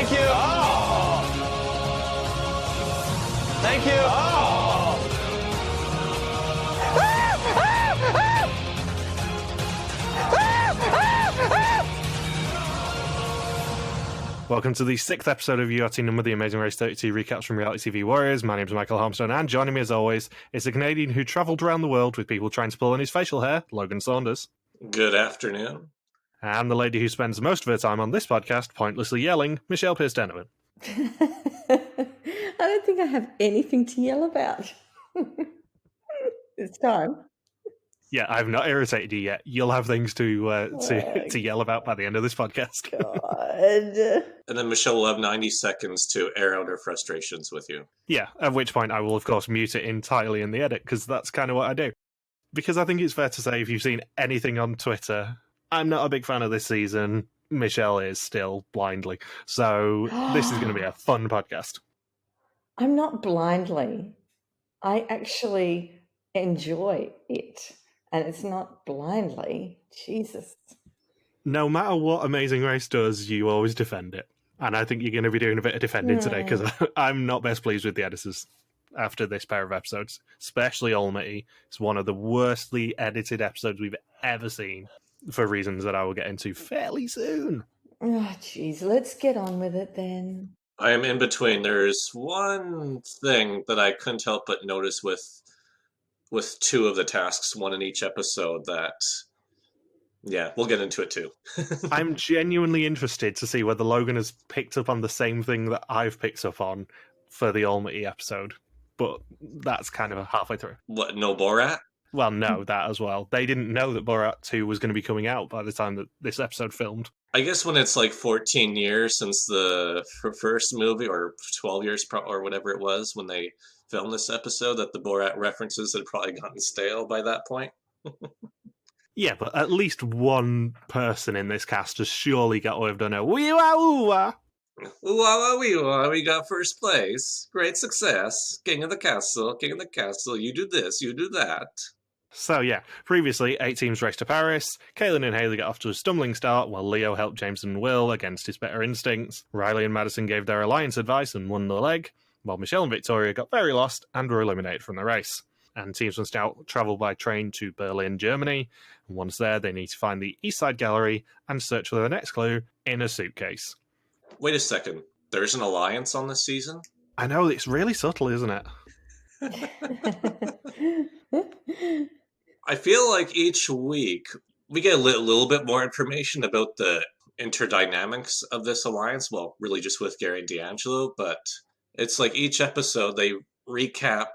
Thank you. Oh. Thank you. Oh. Welcome to the 6th episode of URT Number, the Amazing Race 32 recaps from Reality TV Warriors. My name's Michael Harmstone, and joining me as always is a Canadian who travelled around the world with people trying to pull on his facial hair, Logan Saunders. Good afternoon. And the lady who spends most of her time on this podcast pointlessly yelling, Michelle Pierce-Denneman. I don't think I have anything to yell about. It's time. Yeah, I've not irritated you yet. You'll have things to yell about by the end of this podcast. God. And then Michelle will have 90 seconds to air out her frustrations with you. Yeah, at which point I will, of course, mute it entirely in the edit, because that's kind of what I do. Because I think it's fair to say, if you've seen anything on Twitter, I'm not a big fan of this season. Michelle is still blindly. So this is going to be a fun podcast. I'm not blindly. I actually enjoy it. And it's not blindly. Jesus. No matter what Amazing Race does, you always defend it. And I think you're going to be doing a bit of defending today, because I'm not best pleased with the editors after this pair of episodes, especially Almighty. It's one of the worstly edited episodes we've ever seen, for reasons that I will get into fairly soon. Oh, jeez. Let's get on with it then. I am in between. There's one thing that I couldn't help but notice with two of the tasks, one in each episode, that, yeah, we'll get into it too. I'm genuinely interested to see whether Logan has picked up on the same thing that I've picked up on for the Almighty episode, but that's kind of halfway through. What, no Borat? Well, no, that as well. They didn't know that Borat 2 was going to be coming out by the time that this episode filmed. I guess when it's like 14 years since the first movie, or 12 years, or whatever it was, when they filmed this episode, that the Borat references had probably gotten stale by that point. Yeah, but at least one person in this cast has surely got to have done a wee-wah, ooh-wah. Ooh-wah, wee-wah, we got first place. Great success. King of the castle, you do this, you do that. So yeah, previously, 8 teams raced to Paris. Kaylin and Haley got off to a stumbling start, while Leo helped James and Will against his better instincts. Riley and Madison gave their alliance advice and won the leg, while Michelle and Victoria got very lost and were eliminated from the race. And teams must now travel by train to Berlin, Germany. And once there, they need to find the East Side Gallery and search for the next clue in a suitcase. Wait a second. There's an alliance on this season? I know, it's really subtle, isn't it? I feel like each week we get a little bit more information about the interdynamics of this alliance. Well, really just with Gary and D'Angelo, but it's like each episode they recap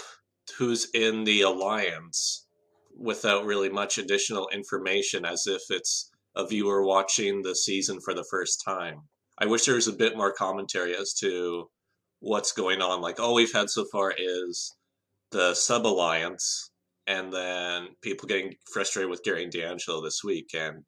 who's in the alliance without really much additional information, as if it's a viewer watching the season for the first time. I wish there was a bit more commentary as to what's going on. Like, all we've had so far is the sub-alliance, and then people getting frustrated with Gary and D'Angelo this week, and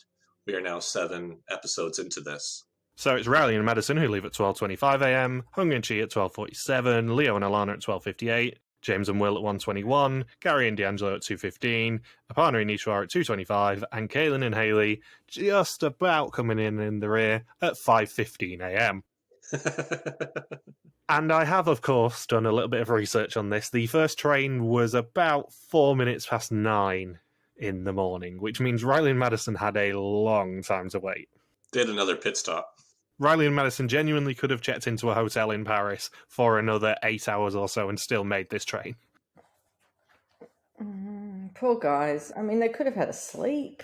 we are now 7 episodes into this. So it's Riley and Madison who leave at 12:25 a.m, Hung and Chi at 12:47, Leo and Alana at 12:58, James and Will at 1:21, Gary and D'Angelo at 2:15, Aparna and Eswar at 2:25, and Kaylin and Haley just about coming in the rear at 5:15 a.m. And I have, of course, done a little bit of research on this. The first train was about 4 minutes past 9 in the morning, which means Riley and Madison had a long time to wait. Did another pit stop. Riley and Madison genuinely could have checked into a hotel in Paris for another 8 hours or so and still made this train. Poor guys. I mean, they could have had a sleep.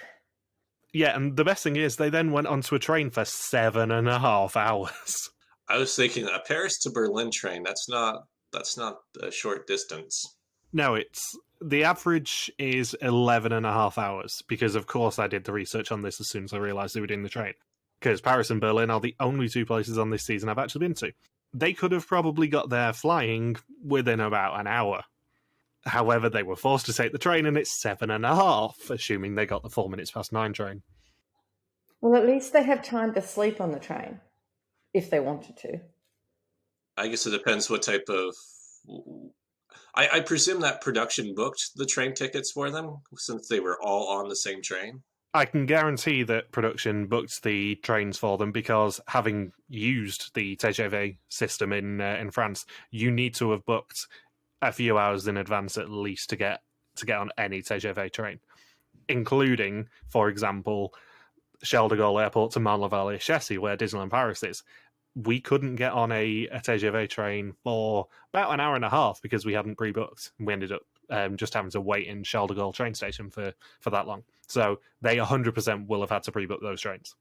Yeah, and the best thing is they then went onto a train for 7.5 hours. I was thinking a Paris to Berlin train, that's not a short distance. No, the average is 11.5 hours, because of course I did the research on this as soon as I realised they were doing the train. Because Paris and Berlin are the only 2 places on this season I've actually been to. They could have probably got there flying within about an hour. However, they were forced to take the train, and it's 7.5, assuming they got the 4 minutes past 9 train. Well, at least they have time to sleep on the train, if they wanted to. I guess it depends what type of... I presume that production booked the train tickets for them, since they were all on the same train. I can guarantee that production booked the trains for them because having used the TGV system in France, you need to have booked a few hours in advance at least to get on any TGV train, including, for example, Charles de Gaulle Airport to Marne-la-Vallée-Chessy, where Disneyland Paris is. We couldn't get on a TGV train for about an hour and a half because we hadn't pre-booked. We ended up just having to wait in Charles de Gaulle train station for that long. So they 100% will have had to pre-book those trains.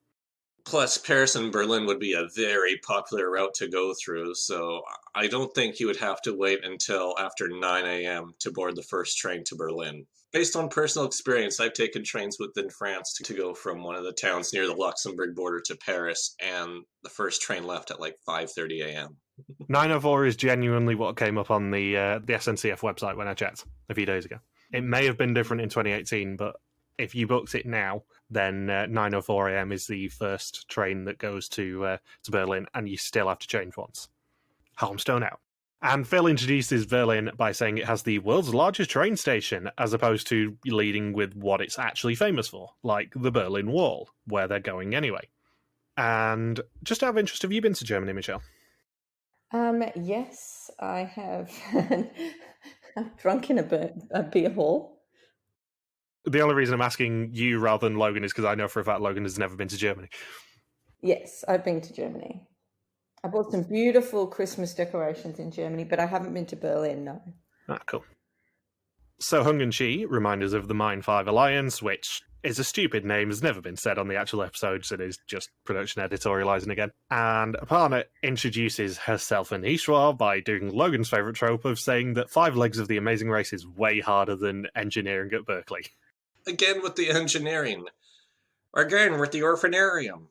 Plus, Paris and Berlin would be a very popular route to go through, so I don't think you would have to wait until after 9 a.m. to board the first train to Berlin. Based on personal experience, I've taken trains within France to go from one of the towns near the Luxembourg border to Paris, and the first train left at like 5:30 a.m. 904 is genuinely what came up on the SNCF website when I checked a few days ago. It may have been different in 2018, but if you booked it now, then 9:04 a.m. is the first train that goes to Berlin, and you still have to change once. Helmstone out. And Phil introduces Berlin by saying it has the world's largest train station, as opposed to leading with what it's actually famous for, like the Berlin Wall, where they're going anyway. And just out of interest, have you been to Germany, Michelle? Yes, I have. I'm drunk in a beer hall. The only reason I'm asking you rather than Logan is because I know for a fact Logan has never been to Germany. Yes, I've been to Germany. I bought some beautiful Christmas decorations in Germany, but I haven't been to Berlin, no. Ah, cool. So Hung and Chi remind us of the Mine 5 Alliance, which is a stupid name, has never been said on the actual episodes, it is just production editorializing again. And Aparna introduces herself and Eswar by doing Logan's favourite trope of saying that 5 legs of the amazing race is way harder than engineering at Berkeley. Again with the engineering. Again with the orphanarium.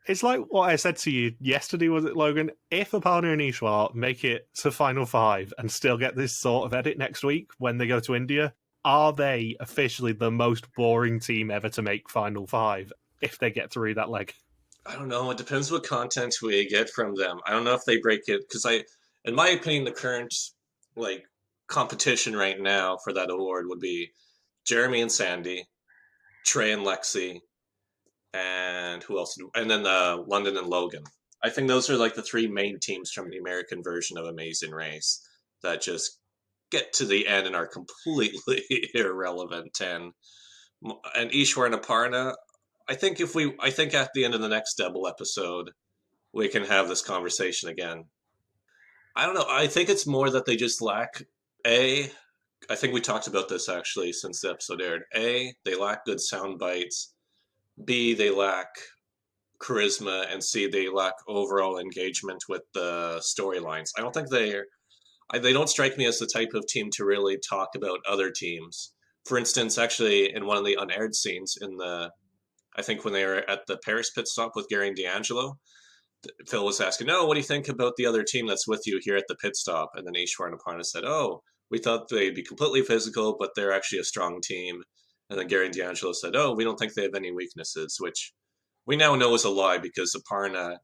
It's like what I said to you yesterday, was it, Logan? If Aparna and Eswar make it to Final 5 and still get this sort of edit next week when they go to India, are they officially the most boring team ever to make Final 5 if they get through that leg? I don't know. It depends what content we get from them. I don't know if they break it, because in my opinion, the current competition right now for that award would be Jeremy and Sandy, Trey and Lexi, and who else? And then London and Logan. I think those are like the 3 main teams from the American version of Amazing Race that just get to the end and are completely irrelevant. And Eswar and Aparna, I think at the end of the next double episode, we can have this conversation again. I don't know. I think it's more that they just lack I think we talked about this actually since the episode aired. A, they lack good sound bites. B, they lack charisma, and C, they lack overall engagement with the storylines. I don't think they don't strike me as the type of team to really talk about other teams. For instance, actually, in one of the unaired scenes I think when they were at the Paris pit stop with Gary and D'Angelo, Phil was asking, "Oh, what do you think about the other team that's with you here at the pit stop?" And then Eswar and Aparna said, "Oh, we thought they'd be completely physical, but they're actually a strong team." And then Gary and D'Angelo said, "Oh, we don't think they have any weaknesses," which we now know is a lie because Aparna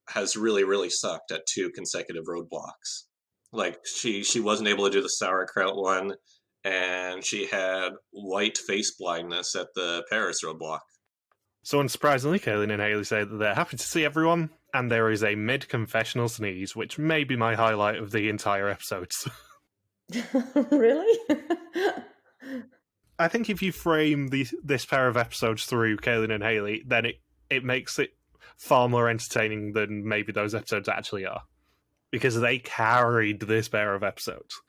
has really, really sucked at 2 consecutive roadblocks. Like, she wasn't able to do the sauerkraut one, and she had white face blindness at the Paris roadblock. So unsurprisingly, Kaylin and Haley say that they're happy to see everyone, and there is a mid-confessional sneeze, which may be my highlight of the entire episodes. Really? I think if you frame this pair of episodes through Kaylin and Haley, then it makes it far more entertaining than maybe those episodes actually are. Because they carried this pair of episodes.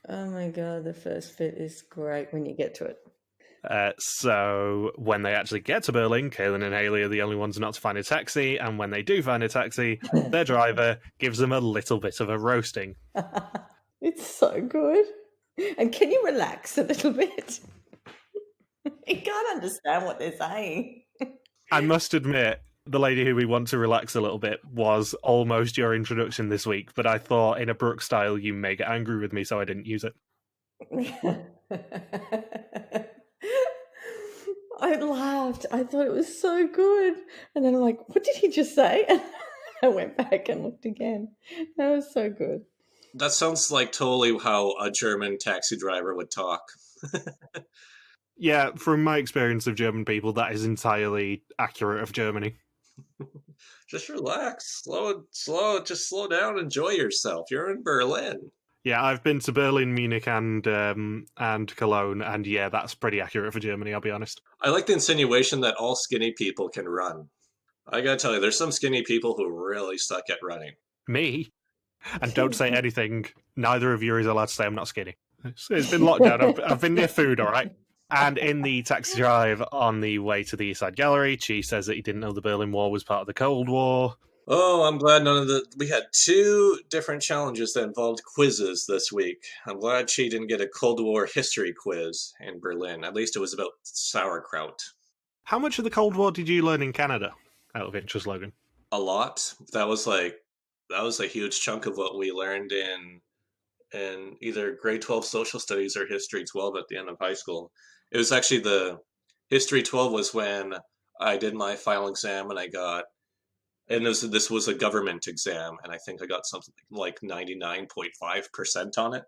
Oh my god, the first bit is great when you get to it. So when they actually get to Berlin, Kaylin and Haley are the only ones not to find a taxi, and when they do find a taxi, their driver gives them a little bit of a roasting. It's so good. And can you relax a little bit? You can't understand what they're saying. I must admit, the lady who we want to relax a little bit was almost your introduction this week, but I thought in a Brooke style you may get angry with me, so I didn't use it. I laughed. I thought it was so good. And then I'm like, what did he just say? And I went back and looked again. That was so good. That sounds like totally how a German taxi driver would talk. Yeah, from my experience of German people, that is entirely accurate of Germany. Just relax, just slow down, enjoy yourself. You're in Berlin. Yeah, I've been to Berlin, Munich, and Cologne, and yeah, that's pretty accurate for Germany, I'll be honest. I like the insinuation that all skinny people can run. I gotta tell you, there's some skinny people who really suck at running. Me? And don't say anything. Neither of you is allowed to say I'm not skinny. It's been locked down. I've been near food, all right? And in the taxi drive on the way to the East Side Gallery, Chi says that he didn't know the Berlin Wall was part of the Cold War. Oh, I'm glad we had 2 different challenges that involved quizzes this week. I'm glad she didn't get a Cold War history quiz in Berlin. At least it was about sauerkraut. How much of the Cold War did you learn in Canada, out of interest, Logan? A lot. That was a huge chunk of what we learned in either grade 12 social studies or history 12 at the end of high school. It was actually the history 12 was when I did my final exam and this was a government exam, and I think I got something like 99.5% on it.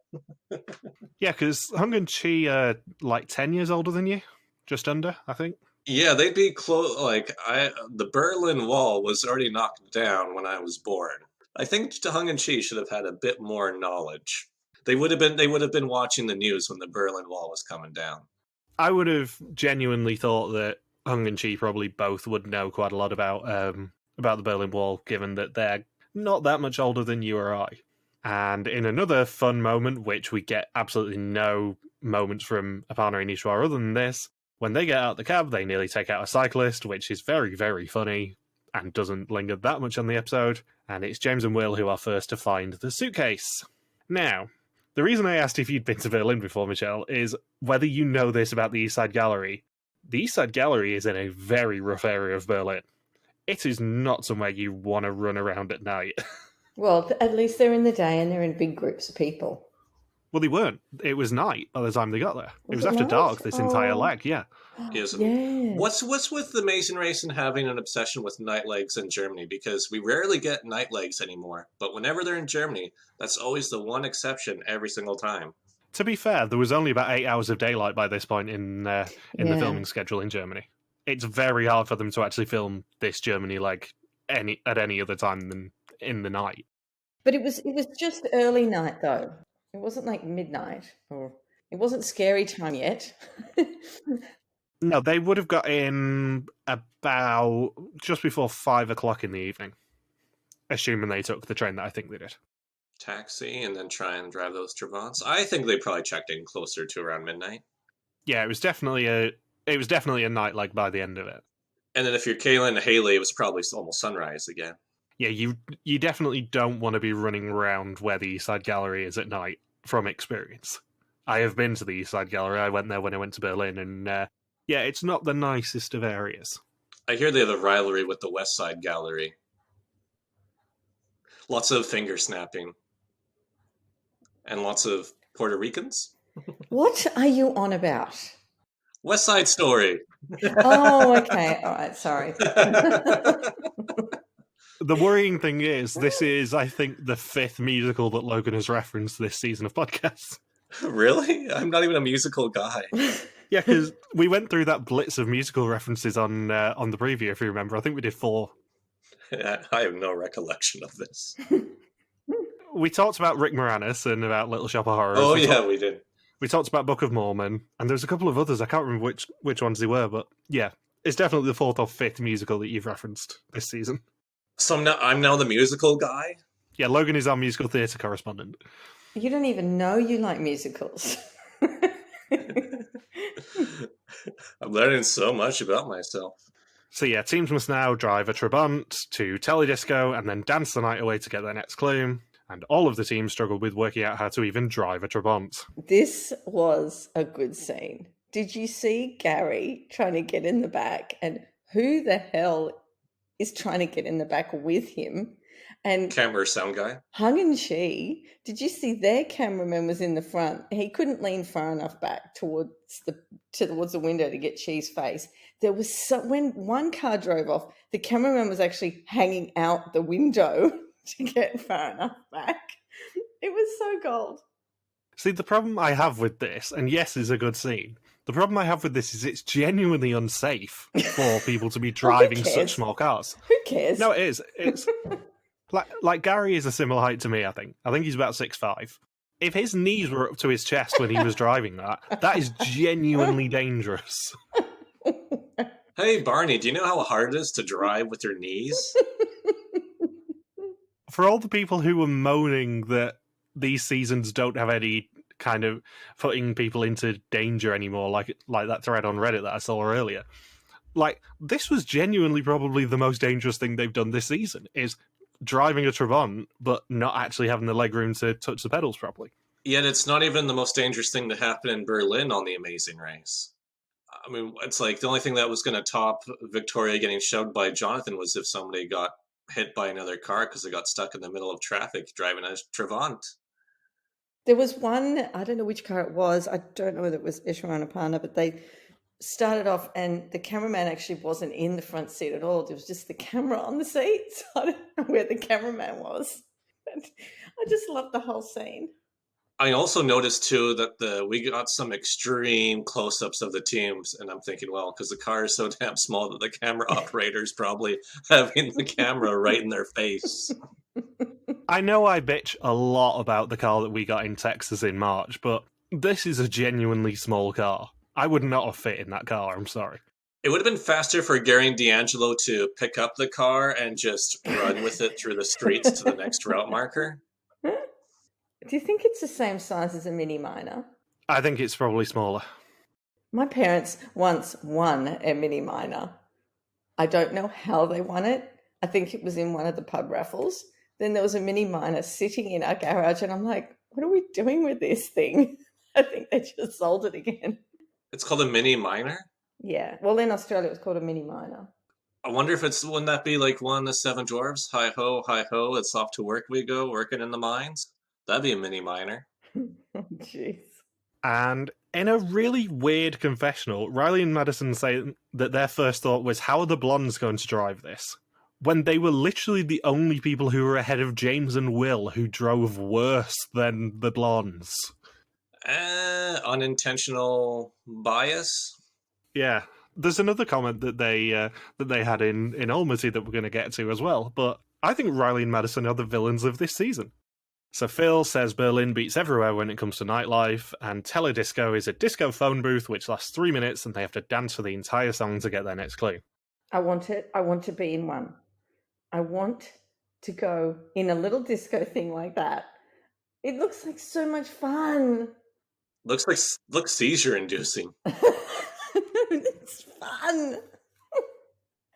Yeah, because Hung and Chi are like 10 years older than you. Just under, I think. Yeah, they'd be close. The Berlin Wall was already knocked down when I was born. I think Hung and Chi should have had a bit more knowledge. They would have been watching the news when the Berlin Wall was coming down. I would have genuinely thought that Hung and Chi probably both would know quite a lot about the Berlin Wall, given that they're not that much older than you or I. And in another fun moment, which we get absolutely no moments from Aparna and Eswar other than this, when they get out the cab, they nearly take out a cyclist, which is very, very funny and doesn't linger that much on the episode. And it's James and Will who are first to find the suitcase. Now, the reason I asked if you'd been to Berlin before, Michelle, is whether you know this about the East Side Gallery. The East Side Gallery is in a very rough area of Berlin. It is not somewhere you want to run around at night. Well, at least they're in the day and they're in big groups of people. Well, they weren't. It was night by the time they got there. It was it after night? dark this entire Oh. leg, yeah. Yes. Yeah. What's with the Amazing Race and having an obsession with night legs in Germany? Because we rarely get night legs anymore, but whenever they're in Germany, that's always the one exception every single time. To be fair, there was only about 8 hours of daylight by this point in the Yeah. filming schedule in Germany. It's very hard for them to actually film this Germany leg at any other time than in the night. But it was just early night though. It wasn't like midnight or it wasn't scary time yet. No, they would have got in about just before 5 o'clock in the evening, assuming they took the train that I think they did. Taxi and then try and drive those Trabants. I think they probably checked in closer to around midnight. Yeah, it was definitely a night leg by the end of it. And then if you're Kayla and Haley, it was probably almost sunrise again. Yeah, you definitely don't want to be running around where the East Side Gallery is at night from experience. I have been to the East Side Gallery. I went there when I went to Berlin, and yeah, it's not the nicest of areas. I hear they have a rivalry with the West Side Gallery. Lots of finger snapping. And lots of Puerto Ricans. What are you on about? West Side Story. Oh, okay. All right. Sorry. The worrying thing is, this is, I think, the 5th musical that Logan has referenced this season of podcasts. Really? I'm not even a musical guy. Yeah, because we went through that blitz of musical references on the preview, if you remember. I think we did 4. I have no recollection of this. We talked about Rick Moranis and about Little Shop of Horrors. Oh, yeah, we did. We talked about Book of Mormon, and there's a couple of others. I can't remember which ones they were, but yeah, it's definitely the 4th or 5th musical that you've referenced this season. So I'm now the musical guy? Yeah, Logan is our musical theatre correspondent. You don't even know you like musicals. I'm learning so much about myself. So yeah, teams must now drive a Trabant to Teledisco and then dance the night away to get their next clue. And all of the teams struggle with working out how to even drive a Trabant. This was a good scene. Did you see Gary trying to get in the back? And who the hell is trying to get in the back with him? And Camera sound guy. Hung and Chi, did you see their cameraman was in the front? He couldn't lean far enough back towards the window to get Chi's face. There was when one car drove off, the cameraman was actually hanging out the window to get far enough back. It was so gold. See, the problem I have with this, and yes, it's a good scene, The problem I have with this is it's genuinely unsafe for people to be driving cares? such small cars. Who cares? No, it is. It's like Gary is a similar height to me, I think. I think he's about 6'5". If his knees were up to his chest when he was driving that is genuinely dangerous. Hey, Barney, do you know how hard it is to drive with your knees? For all the people who were moaning that these seasons don't have any kind of putting people into danger anymore, like that thread on Reddit that I saw earlier, like, this was genuinely probably the most dangerous thing they've done this season, is driving a Trabant, but not actually having the legroom to touch the pedals properly. Yet it's not even the most dangerous thing to happen in Berlin on the Amazing Race. I mean, it's like the only thing that was going to top Victoria getting shoved by Jonathan was if somebody got hit by another car because they got stuck in the middle of traffic driving a Trabant. There was one, I don't know which car it was. I don't know whether it was Eswar and Aparna, but they started off and the cameraman actually wasn't in the front seat at all. There was just the camera on the seat. So I don't know where the cameraman was. But I just love the whole scene. I also noticed too that we got some extreme close-ups of the teams, and I'm thinking, well, because the car is so damn small that the camera operator's probably having the camera right in their face. I know I bitch a lot about the car that we got in Texas in March, but this is a genuinely small car. I would not have fit in that car, I'm sorry. It would have been faster for Gary and D'Angelo to pick up the car and just run with it through the streets to the next route marker. Do you think it's the same size as a Mini Minor? I think it's probably smaller. My parents once won a Mini Minor. I don't know how they won it. I think it was in one of the pub raffles. Then there was a Mini Minor sitting in our garage, and I'm like, what are we doing with this thing? I think they just sold it again. It's called a Mini Minor? Yeah. Well, in Australia, it was called a Mini Minor. I wonder if wouldn't that be like one of the Seven Dwarfs? Hi ho, it's off to work we go, working in the mines. That'd be a Mini Minor. Oh, jeez. And in a really weird confessional, Riley and Madison say that their first thought was, how are the blondes going to drive this? When they were literally the only people who were ahead of James and Will who drove worse than the blondes. Unintentional bias? Yeah. There's another comment that they had in Almaty that we're going to get to as well, but I think Riley and Madison are the villains of this season. So Phil says Berlin beats everywhere when it comes to nightlife, and Teledisco is a disco phone booth which lasts 3 minutes and they have to dance for the entire song to get their next clue. I want it. I want to be in one. I want to go in a little disco thing like that. It looks like so much fun. Looks seizure inducing. It's fun.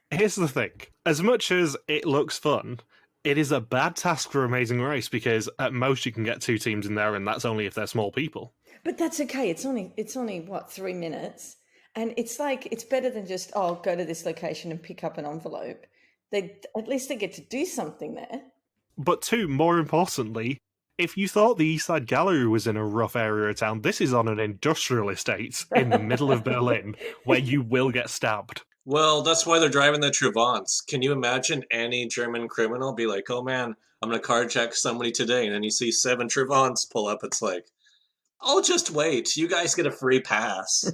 Here's the thing. As much as it looks fun, it is a bad task for Amazing Race because at most you can get 2 teams in there, and that's only if they're small people. But that's okay. It's only what, 3 minutes, and it's like it's better than just go to this location and pick up an envelope. At least they get to do something there. But 2, more importantly, if you thought the East Side Gallery was in a rough area of town, this is on an industrial estate in the middle of Berlin where you will get stabbed. Well, that's why they're driving the Trabants. Can you imagine any German criminal be like, oh man, I'm going to carjack somebody today, and then you see 7 Trabants pull up, it's like, oh, just wait, you guys get a free pass.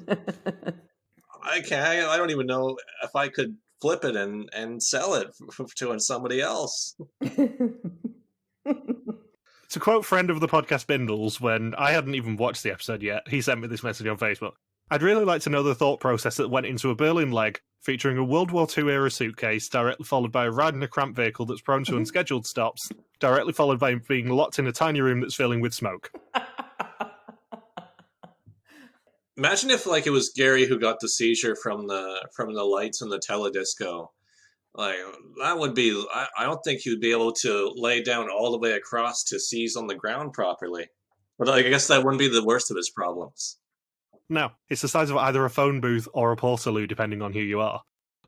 I don't even know if I could flip it and sell it to somebody else. To quote friend of the podcast Bindles, when I hadn't even watched the episode yet, he sent me this message on Facebook. I'd really like to know the thought process that went into a Berlin leg featuring a World War II era suitcase, directly followed by a ride in a cramped vehicle that's prone to unscheduled stops, directly followed by being locked in a tiny room that's filling with smoke. Imagine if it was Gary who got the seizure from the lights in the teledisco. That would be. I don't think he would be able to lay down all the way across to seize on the ground properly. But I guess that wouldn't be the worst of his problems. No, it's the size of either a phone booth or a Portaloo, depending on who you are.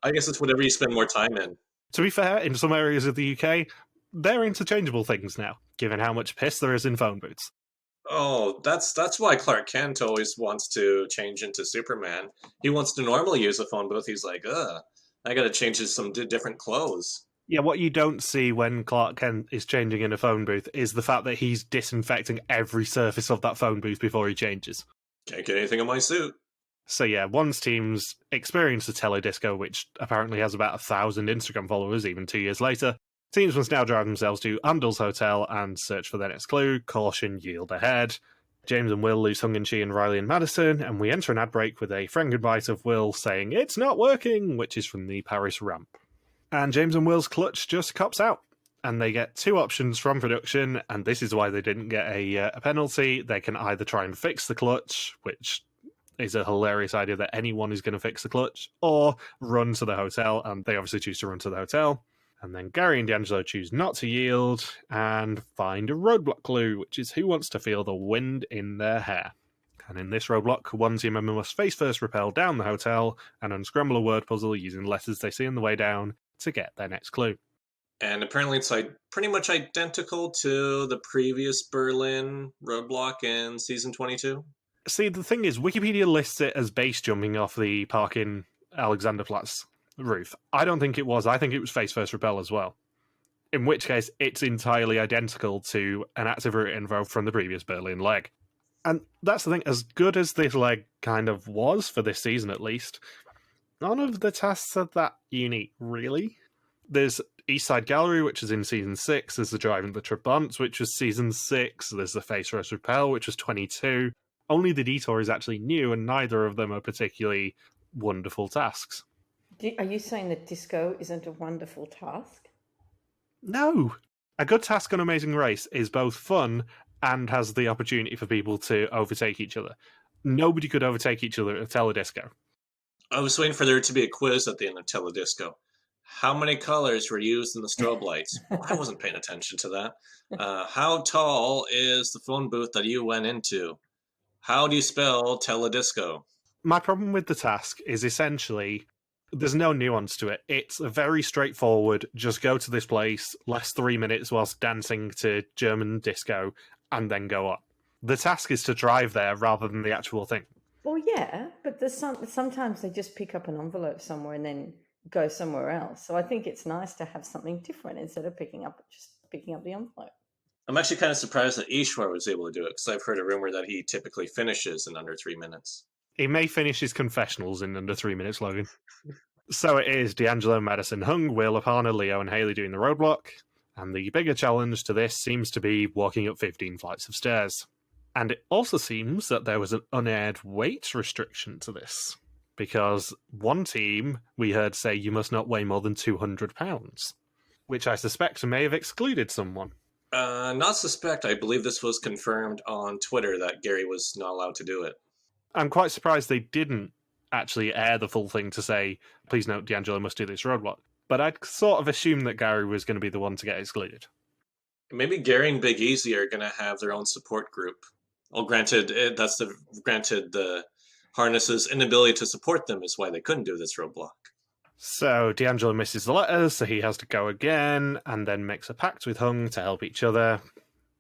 I guess it's whatever you spend more time in. To be fair, in some areas of the UK, they're interchangeable things now, given how much piss there is in phone booths. Oh, that's why Clark Kent always wants to change into Superman. He wants to normally use a phone booth. He's like, I gotta change to some different clothes. Yeah, what you don't see when Clark Kent is changing in a phone booth is the fact that he's disinfecting every surface of that phone booth before he changes. Can't get anything on my suit. So yeah, one's teams experienced the teledisco, which apparently has about 1,000 Instagram followers even 2 years later. Teams must now drive themselves to Andel's hotel and search for their next clue. Caution, yield ahead. James and Will lose Hung and Chi and Riley and Madison, and we enter an ad break with a friend goodbye of Will saying, "It's not working," which is from the Paris ramp. And James and Will's clutch just cops out. And they get 2 options from production, and this is why they didn't get a penalty. They can either try and fix the clutch, which is a hilarious idea that anyone is going to fix the clutch, or run to the hotel, and they obviously choose to run to the hotel. And then Gary and D'Angelo choose not to yield and find a roadblock clue, which is who wants to feel the wind in their hair. And in this roadblock, one team member must face first rappel down the hotel and unscramble a word puzzle using letters they see on the way down to get their next clue. And apparently it's pretty much identical to the previous Berlin roadblock in season 22. See, the thing is, Wikipedia lists it as base jumping off the park-in Alexanderplatz roof. I don't think it was. I think it was face first rappel as well. In which case, it's entirely identical to an active route info from the previous Berlin leg. And that's the thing, as good as this leg kind of was, for this season at least, none of the tasks are that unique, really. There's East Side Gallery, which is in season 6. There's the Driving the Trabant, which was season 6. There's the Face First Rappel, which was 22. Only the Detour is actually new, and neither of them are particularly wonderful tasks. Are you saying that disco isn't a wonderful task? No. A good task on Amazing Race is both fun and has the opportunity for people to overtake each other. Nobody could overtake each other at Teledisco. I was waiting for there to be a quiz at the end of Teledisco. How many colors were used in the strobe lights? I wasn't paying attention to that. How tall is the phone booth that you went into? How do you spell Teledisco? My problem with the task is essentially there's no nuance to it. It's a very straightforward, just go to this place, last 3 minutes whilst dancing to German disco, and then go on. The task is to drive there rather than the actual thing. Well, yeah, but sometimes they just pick up an envelope somewhere and then go somewhere else. So I think it's nice to have something different instead of picking up the envelope. I'm actually kind of surprised that Eswar was able to do it, because I've heard a rumor that he typically finishes in under 3 minutes. He may finish his confessionals in under 3 minutes, Logan. So it is D'Angelo, Madison, Hung, Will, Aparna, Leo, and Haley doing the roadblock. And the bigger challenge to this seems to be walking up 15 flights of stairs. And it also seems that there was an unaired weight restriction to this. Because one team we heard say you must not weigh more than 200 pounds. Which I suspect may have excluded someone. Not suspect. I believe this was confirmed on Twitter that Gary was not allowed to do it. I'm quite surprised they didn't actually air the full thing to say, please note, D'Angelo must do this roadblock. But I'd sort of assumed that Gary was going to be the one to get excluded. Maybe Gary and Big Easy are going to have their own support group. Well, granted the harness's inability to support them is why they couldn't do this roadblock. So D'Angelo misses the letters, so he has to go again, and then makes a pact with Hung to help each other.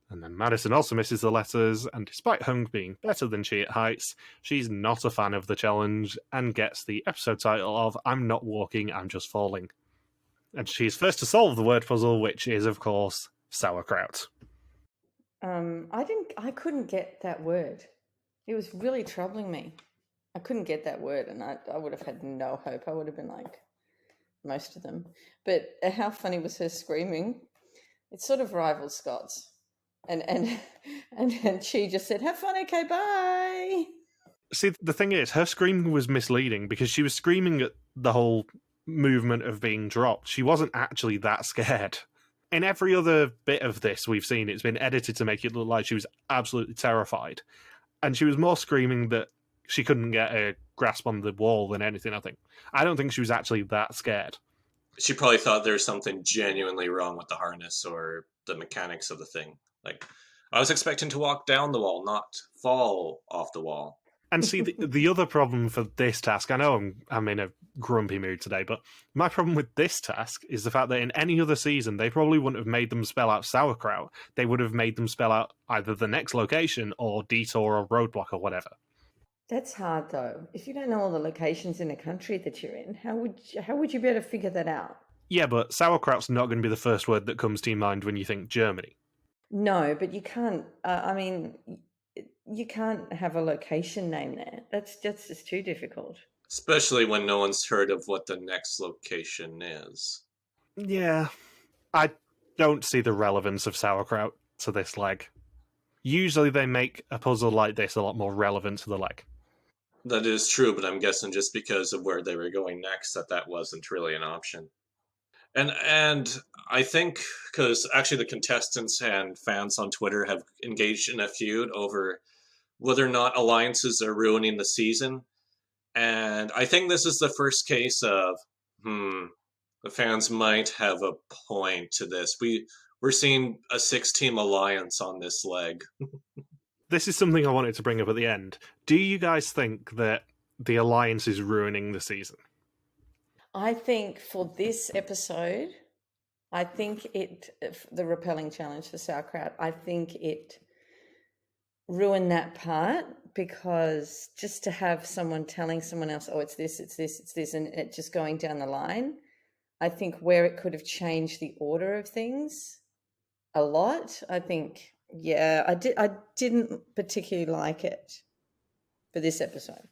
And then Madison also misses the letters, and despite Hung being better than she at heights, she's not a fan of the challenge, and gets the episode title of I'm Not Walking, I'm Just Falling. And she's first to solve the word puzzle, which is, of course, sauerkraut. I couldn't get that word. It was really troubling me. I couldn't get that word, and I would have had no hope. I would have been like most of them. But how funny was her screaming? It sort of rivals Scott's. And she just said, have fun, okay, bye. See, the thing is, her screaming was misleading because she was screaming at the whole movement of being dropped. She wasn't actually that scared. In every other bit of this we've seen, it's been edited to make it look like she was absolutely terrified. And she was more screaming that she couldn't get a grasp on the wall than anything, I think. I don't think she was actually that scared. She probably thought there was something genuinely wrong with the harness or the mechanics of the thing. Like, I was expecting to walk down the wall, not fall off the wall. And see, the other problem for this task, I know I'm in a grumpy mood today, but my problem with this task is the fact that in any other season, they probably wouldn't have made them spell out sauerkraut. They would have made them spell out either the next location or detour or roadblock or whatever. That's hard, though. If you don't know all the locations in a country that you're in, how would you be able to figure that out? Yeah, but sauerkraut's not going to be the first word that comes to your mind when you think Germany. No, but you can't. you can't have a location name there. That's just too difficult. Especially when no one's heard of what the next location is. Yeah, I don't see the relevance of sauerkraut to this leg. Usually they make a puzzle like this a lot more relevant to the leg. That is true, but I'm guessing just because of where they were going next that wasn't really an option. And I think because actually the contestants and fans on Twitter have engaged in a feud over whether or not alliances are ruining the season. And I think this is the first case of, the fans might have a point to this. We're seeing a 6-team alliance on this leg. This is something I wanted to bring up at the end. Do you guys think that the alliance is ruining the season? I think for this episode, the repelling challenge for sauerkraut, I think it ruined that part, because just to have someone telling someone else, oh, it's this, and it just going down the line, I think where it could have changed the order of things a lot, I think, I didn't particularly like it for this episode.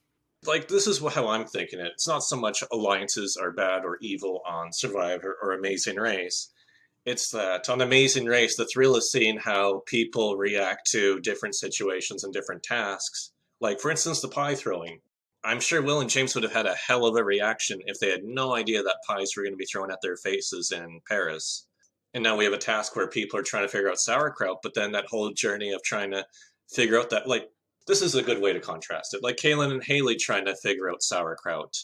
Like, this is how I'm thinking it. It's not so much alliances are bad or evil on Survivor or Amazing Race. It's that on Amazing Race, the thrill is seeing how people react to different situations and different tasks. Like, for instance, the pie throwing. I'm sure Will and James would have had a hell of a reaction if they had no idea that pies were going to be thrown at their faces in Paris. And now we have a task where people are trying to figure out sauerkraut, but then that whole journey of trying to figure out that, like, this is a good way to contrast it. Like Kaylin and Haley trying to figure out sauerkraut.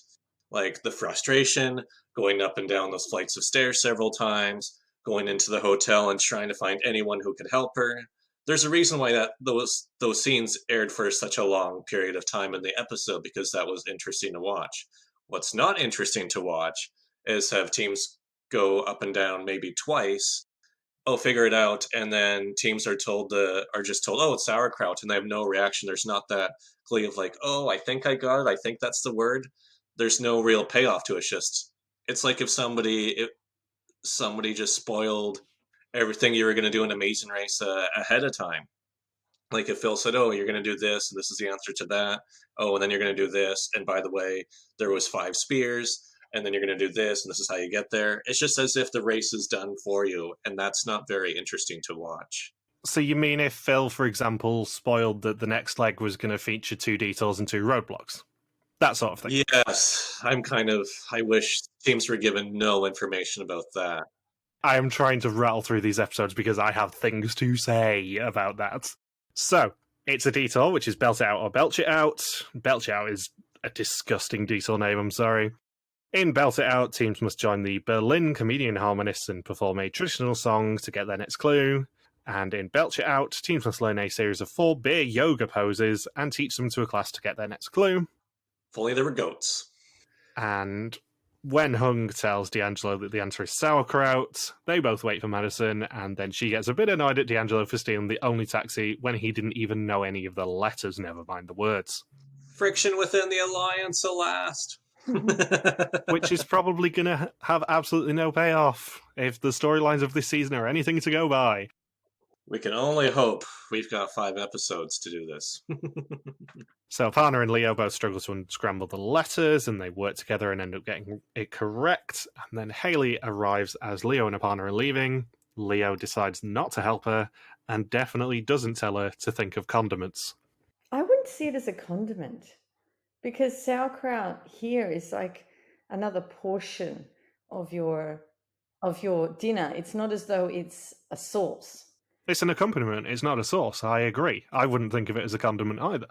Like the frustration, going up and down those flights of stairs several times, going into the hotel and trying to find anyone who could help her. There's a reason why those scenes aired for such a long period of time in the episode, because that was interesting to watch. What's not interesting to watch is have teams go up and down maybe twice, figure it out, and then teams are just told, oh, it's sauerkraut, and they have no reaction. There's not that glee of like, oh, I think I got it, I think that's the word. There's no real payoff to it. It's like if somebody just spoiled everything you were going to do in Amazing Race ahead of time. Like if Phil said, oh, you're going to do this, and this is the answer to that. Oh, and then you're going to do this, and by the way, there was 5 spears, and then you're going to do this, and this is how you get there. It's just as if the race is done for you, and that's not very interesting to watch. So you mean if Phil, for example, spoiled that the next leg was going to feature 2 detours and 2 roadblocks? That sort of thing. Yes, I wish teams were given no information about that. I am trying to rattle through these episodes because I have things to say about that. So, it's a detour, which is belt it out or belch it out. Belch it out is a disgusting detour name, I'm sorry. In Belt It Out, teams must join the Berlin comedian harmonists and perform a traditional song to get their next clue. And in Belch It Out, teams must learn a series of 4 beer yoga poses and teach them to a class to get their next clue. If only there were goats. And when Hung tells D'Angelo that the answer is sauerkraut, they both wait for Madison, and then she gets a bit annoyed at D'Angelo for stealing the only taxi when he didn't even know any of the letters, never mind the words. Friction within the alliance, alas. Which is probably going to have absolutely no payoff if the storylines of this season are anything to go by. We can only hope. We've got 5 episodes to do this. So Aparna and Leo both struggle to unscramble the letters, and they work together and end up getting it correct. And then Haley arrives as Leo and Aparna are leaving. Leo decides not to help her, and definitely doesn't tell her to think of condiments. I wouldn't see it as a condiment, because sauerkraut here is like another portion of your dinner. It's not as though it's a sauce. It's an accompaniment, it's not a sauce, I agree. I wouldn't think of it as a condiment either.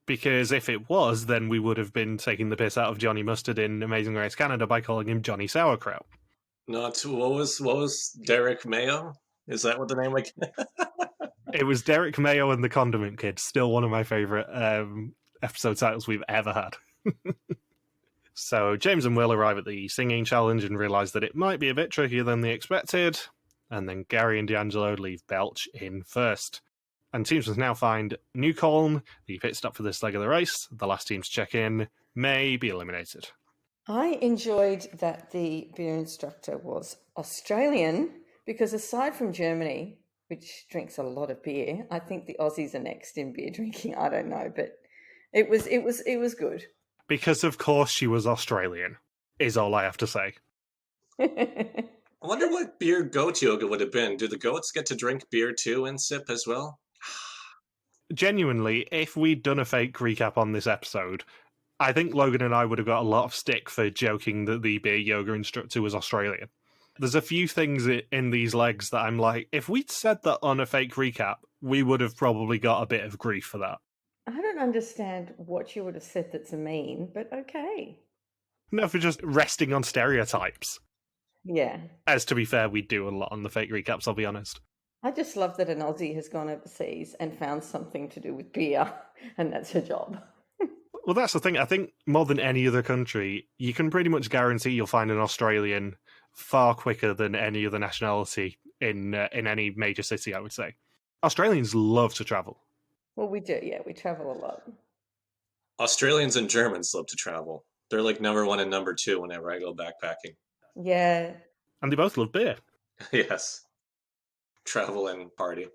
Because if it was, then we would have been taking the piss out of Johnny Mustard in Amazing Race Canada by calling him Johnny Sauerkraut. What was Derek Mayo? Is that what the name like? It was Derek Mayo and the Condiment Kid, still one of my favourite episode titles we've ever had. So James and Will arrive at the singing challenge and realise that it might be a bit trickier than they expected. And then Gary and D'Angelo leave Belch in first. And teams must now find New Colne, the pit stop for this leg of the race. The last team to check in may be eliminated. I enjoyed that the beer instructor was Australian, because aside from Germany, which drinks a lot of beer. I think the Aussies are next in beer drinking. I don't know, but it was good. Because of course she was Australian, is all I have to say. I wonder what beer goat yoga would have been. Do the goats get to drink beer too and sip as well? Genuinely, if we'd done a fake recap on this episode, I think Logan and I would have got a lot of stick for joking that the beer yoga instructor was Australian. There's a few things in these legs that I'm like, if we'd said that on a fake recap, we would have probably got a bit of grief for that. I don't understand what you would have said that's mean, but okay. No, for just resting on stereotypes. Yeah. As to be fair, we do a lot on the fake recaps, I'll be honest. I just love that an Aussie has gone overseas and found something to do with beer, and that's her job. Well, that's the thing. I think more than any other country, you can pretty much guarantee you'll find an Australian far quicker than any other nationality in any major city, I would say. Australians love to travel. Well, we do, yeah. We travel a lot. Australians and Germans love to travel. They're like number 1 and number 2 whenever I go backpacking. Yeah. And they both love beer. Yes. Travel and party.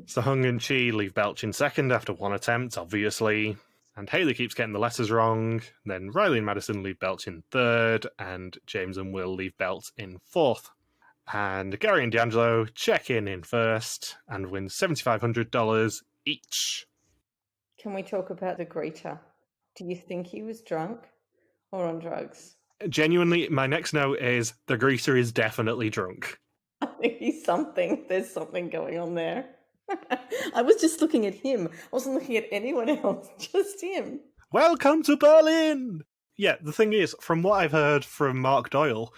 So Hung and Chi leave Belch in second after one attempt, obviously. And Hayley keeps getting the letters wrong. Then Riley and Madison leave Belch in third. And James and Will leave Belch in fourth. And Gary and D'Angelo check in first and win $7,500 each. Can we talk about the greeter? Do you think he was drunk or on drugs? Genuinely, my next note is the greaser is definitely drunk. I think he's something. There's something going on there. I was just looking at him. I wasn't looking at anyone else, just him. Welcome to Berlin! Yeah, the thing is, from what I've heard from Mark Doyle,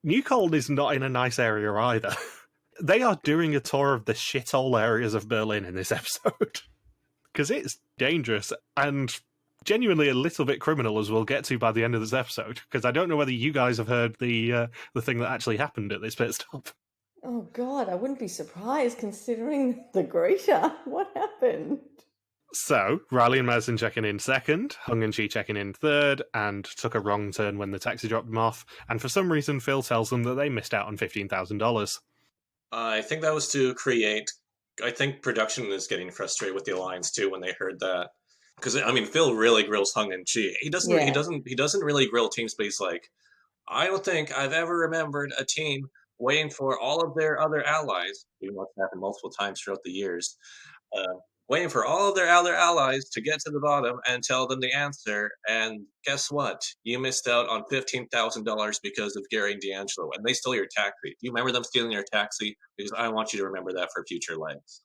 New Cologne is not in a nice area either. They are doing a tour of the shithole areas of Berlin in this episode. Because it's dangerous and genuinely a little bit criminal, as we'll get to by the end of this episode. Because I don't know whether you guys have heard the thing that actually happened at this pit stop. Oh, God, I wouldn't be surprised considering the greeter. What happened? So, Riley and Madison checking in second, Hung and Chi checking in third, and took a wrong turn when the taxi dropped them off. And for some reason, Phil tells them that they missed out on $15,000. I think that was to create... I think production is getting frustrated with the Alliance too when they heard that. Because, I mean, Phil really grills Hung and Chi. He doesn't really grill teams, but he's like, I don't think I've ever remembered a team waiting for all of their other allies, we must have happened multiple times throughout the years, waiting for all of their other allies to get to the bottom and tell them the answer, and guess what? You missed out on $15,000 because of Gary and D'Angelo, and they stole your taxi. Do you remember them stealing your taxi? Because I want you to remember that for future legs.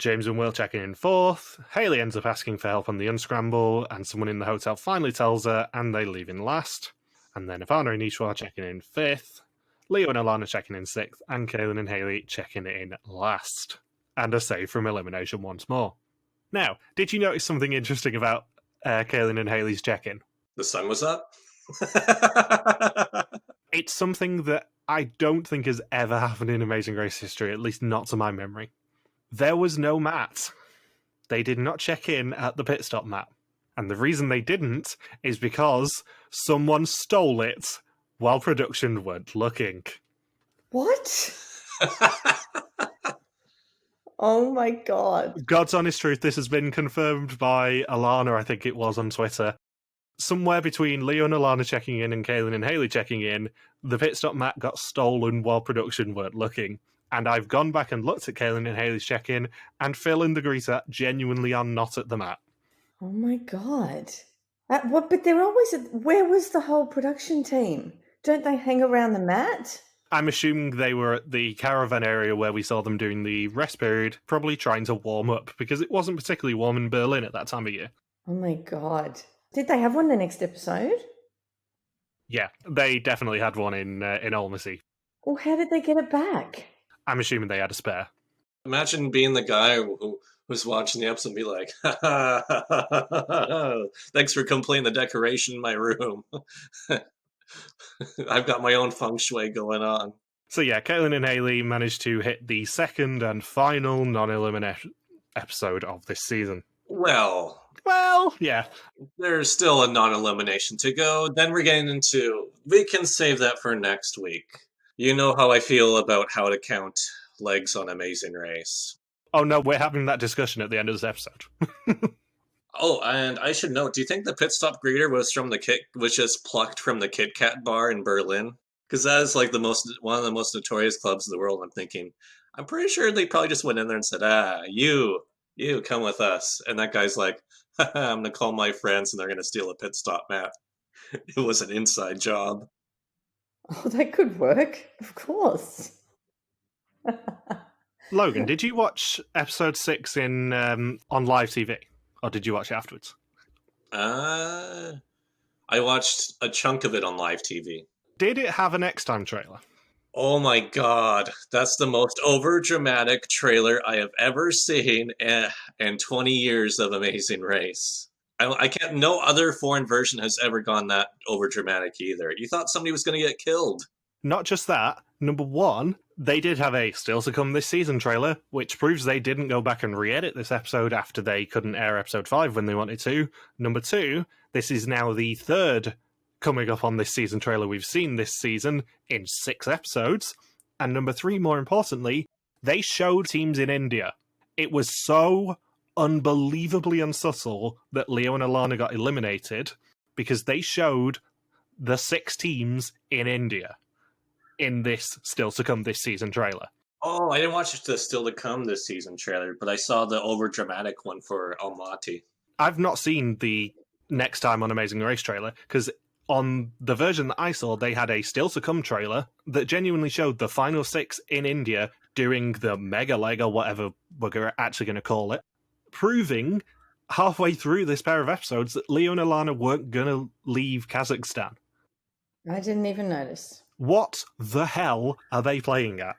James and Will checking in fourth, Hayley ends up asking for help on the unscramble, and someone in the hotel finally tells her, and they leave in last. And then Aparna and Eswar checking in fifth, Leo and Alana checking in sixth, and Kaylin and Hayley checking in last. And a save from elimination once more. Now, did you notice something interesting about Kaylin and Hayley's check-in? The sun was up? It's something that I don't think has ever happened in Amazing Race history, at least not to my memory. There was no mat. They did not check in at the pit stop mat. And the reason they didn't is because someone stole it while production weren't looking. What? Oh my God. God's honest truth, this has been confirmed by Alana, I think it was, on Twitter. Somewhere between Leo and Alana checking in and Kaylin and Hayley checking in, the pit stop mat got stolen while production weren't looking. And I've gone back and looked at Kaylin and Hayley's check-in, and Phil and the greeter genuinely are not at the mat. Oh my God. But they're always where was the whole production team? Don't they hang around the mat? I'm assuming they were at the caravan area where we saw them during the rest period, probably trying to warm up, because it wasn't particularly warm in Berlin at that time of year. Oh my God. Did they have one the next episode? Yeah, they definitely had one in Olmsey. Well, how did they get it back? I'm assuming they had a spare. Imagine being the guy who was watching the episode and be like, thanks for completing the decoration in my room. I've got my own feng shui going on. So yeah, Kaylin and Hayley managed to hit the second and final non-elimination episode of this season. Well, yeah. There's still a non-elimination to go. Then we're getting into... We can save that for next week. You know how I feel about how to count legs on Amazing Race. Oh no, we're having that discussion at the end of this episode. Oh, and I should note, do you think the pit stop greeter was just plucked from the Kit Kat bar in Berlin? Because that is like one of the most notorious clubs in the world. I'm thinking, I'm pretty sure they probably just went in there and said, you come with us. And that guy's like, I'm going to call my friends and they're going to steal a pit stop map. It was an inside job. Oh, that could work. Of course. Logan, did you watch episode 6 on live TV? Or did you watch it afterwards? I watched a chunk of it on live TV. Did it have an X-Time trailer? Oh my god, that's the most over-dramatic trailer I have ever seen in 20 years of Amazing Race. I can't, no other foreign version has ever gone that over-dramatic either. You thought somebody was going to get killed. Not just that, number one, they did have a Still to Come This Season trailer, which proves they didn't go back and re-edit this episode after they couldn't air episode 5 when they wanted to. Number two, this is now the third coming up on this season trailer we've seen this season in 6 episodes. And number three, more importantly, they showed teams in India. It was so unbelievably unsubtle that Leo and Alana got eliminated because they showed the 6 teams in India in this Still to Come This Season trailer. Oh, I didn't watch the Still to Come This Season trailer, but I saw the over-dramatic one for Almaty. I've not seen the Next Time on Amazing Race trailer, because on the version that I saw, they had a Still to Come trailer that genuinely showed the final 6 in India doing the mega leg, or whatever we're actually going to call it, proving halfway through this pair of episodes that Leo and Alana weren't going to leave Kazakhstan. I didn't even notice. What the hell are they playing at?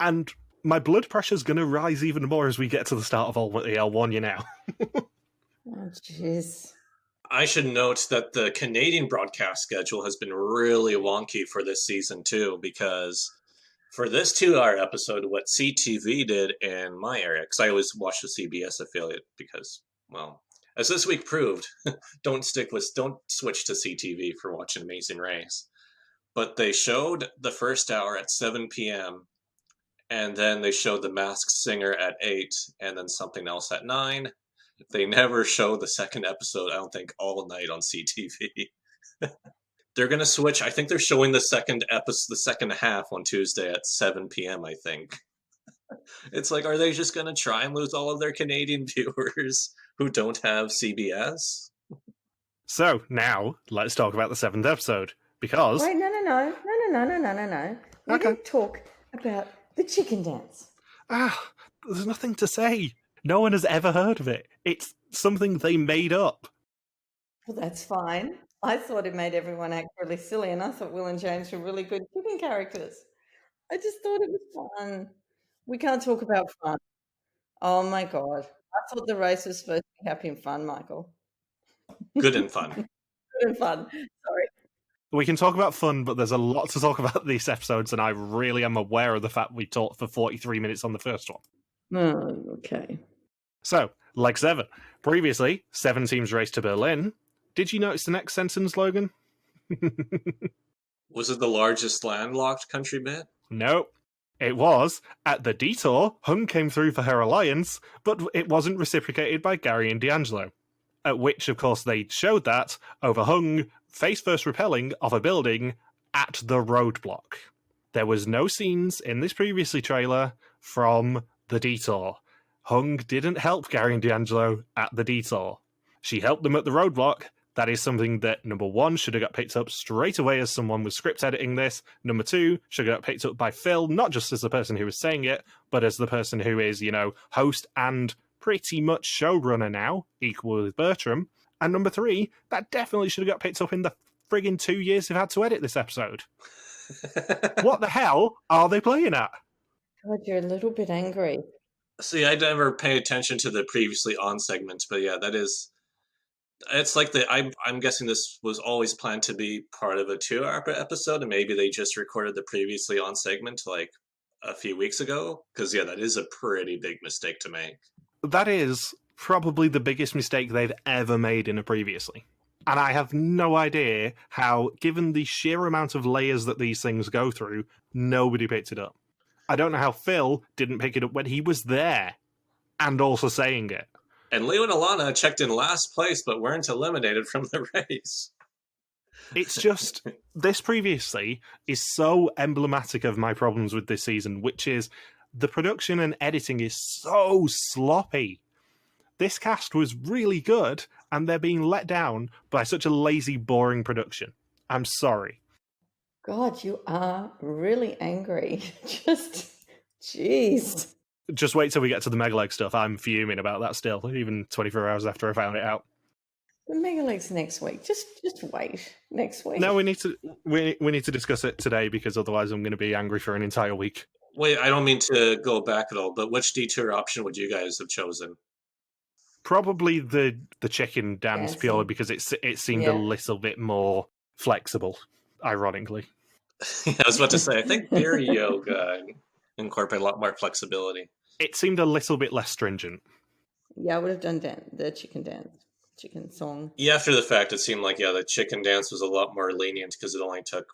And my blood pressure's going to rise even more as we get to the start of Almaty, I'll warn you now. Oh, jeez. I should note that the Canadian broadcast schedule has been really wonky for this season too, because for this 2-hour episode, what CTV did in my area, because I always watch the CBS affiliate because, well, as this week proved, don't switch to CTV for watching Amazing Race. But they showed the first hour at 7 p.m., and then they showed The Masked Singer at 8, and then something else at 9. They never show the second episode, I don't think, all night on CTV. They're going to switch. I think they're showing the second half on Tuesday at 7 p.m., I think. It's like, are they just going to try and lose all of their Canadian viewers who don't have CBS? So, now, let's talk about the 7th episode. Because... Wait, no. We Okay. didn't talk about the chicken dance. There's nothing to say. No one has ever heard of it. It's something they made up. Well, that's fine. I thought it made everyone act really silly, and I thought Will and James were really good chicken characters. I just thought it was fun. We can't talk about fun. Oh, my God. I thought the race was supposed to be happy and fun, Michael. Good and fun. Good and fun. Sorry. We can talk about fun, but there's a lot to talk about these episodes, and I really am aware of the fact we talked for 43 minutes on the first one. Oh, okay. So, leg 7. Previously, 7 teams raced to Berlin. Did you notice the next sentence, Logan? Was it the largest landlocked country bit? Nope. It was, at the detour, Hung came through for her alliance, but it wasn't reciprocated by Gary and D'Angelo. At which, of course, they showed that over Hung face-first rappelling off a building at the roadblock. There was no scenes in this previously trailer from the detour. Hung didn't help Gary and D'Angelo at the detour. She helped them at the roadblock. That is something that, number one, should have got picked up straight away as someone was script editing this. Number two, should have got picked up by Phil, not just as the person who was saying it, but as the person who is, host and pretty much showrunner now, equal with Bertram. And number three, that definitely should have got picked up in the friggin' 2 years they've had to edit this episode. What the hell are they playing at? God, you're a little bit angry. See, I never pay attention to the previously on segment, but yeah, that is... It's like I'm guessing this was always planned to be part of a 2-hour episode, and maybe they just recorded the previously on segment like a few weeks ago. Because yeah, that is a pretty big mistake to make. That is probably the biggest mistake they've ever made in a previously. And I have no idea how, given the sheer amount of layers that these things go through, nobody picked it up. I don't know how Phil didn't pick it up when he was there and also saying it. And Leo and Alana checked in last place, but weren't eliminated from the race. It's just, this previously is so emblematic of my problems with this season, which is the production and editing is so sloppy. This cast was really good, and they're being let down by such a lazy, boring production. I'm sorry. God, you are really angry. Just, jeez. Just wait till we get to the Megaleg stuff. I'm fuming about that still, even 24 hours after I found it out. The Mega League's next week. Just wait next week. No, we need to discuss it today because otherwise I'm going to be angry for an entire week. Wait, I don't mean to go back at all, but which detour option would you guys have chosen? Probably the chicken dance Dancing. purely because it seemed a little bit more flexible, ironically. I was about to say, I think beer yoga incorporate a lot more flexibility. It seemed a little bit less stringent. Yeah, I would have done the chicken dance, chicken song. Yeah, after the fact, it seemed like, the chicken dance was a lot more lenient because it only took,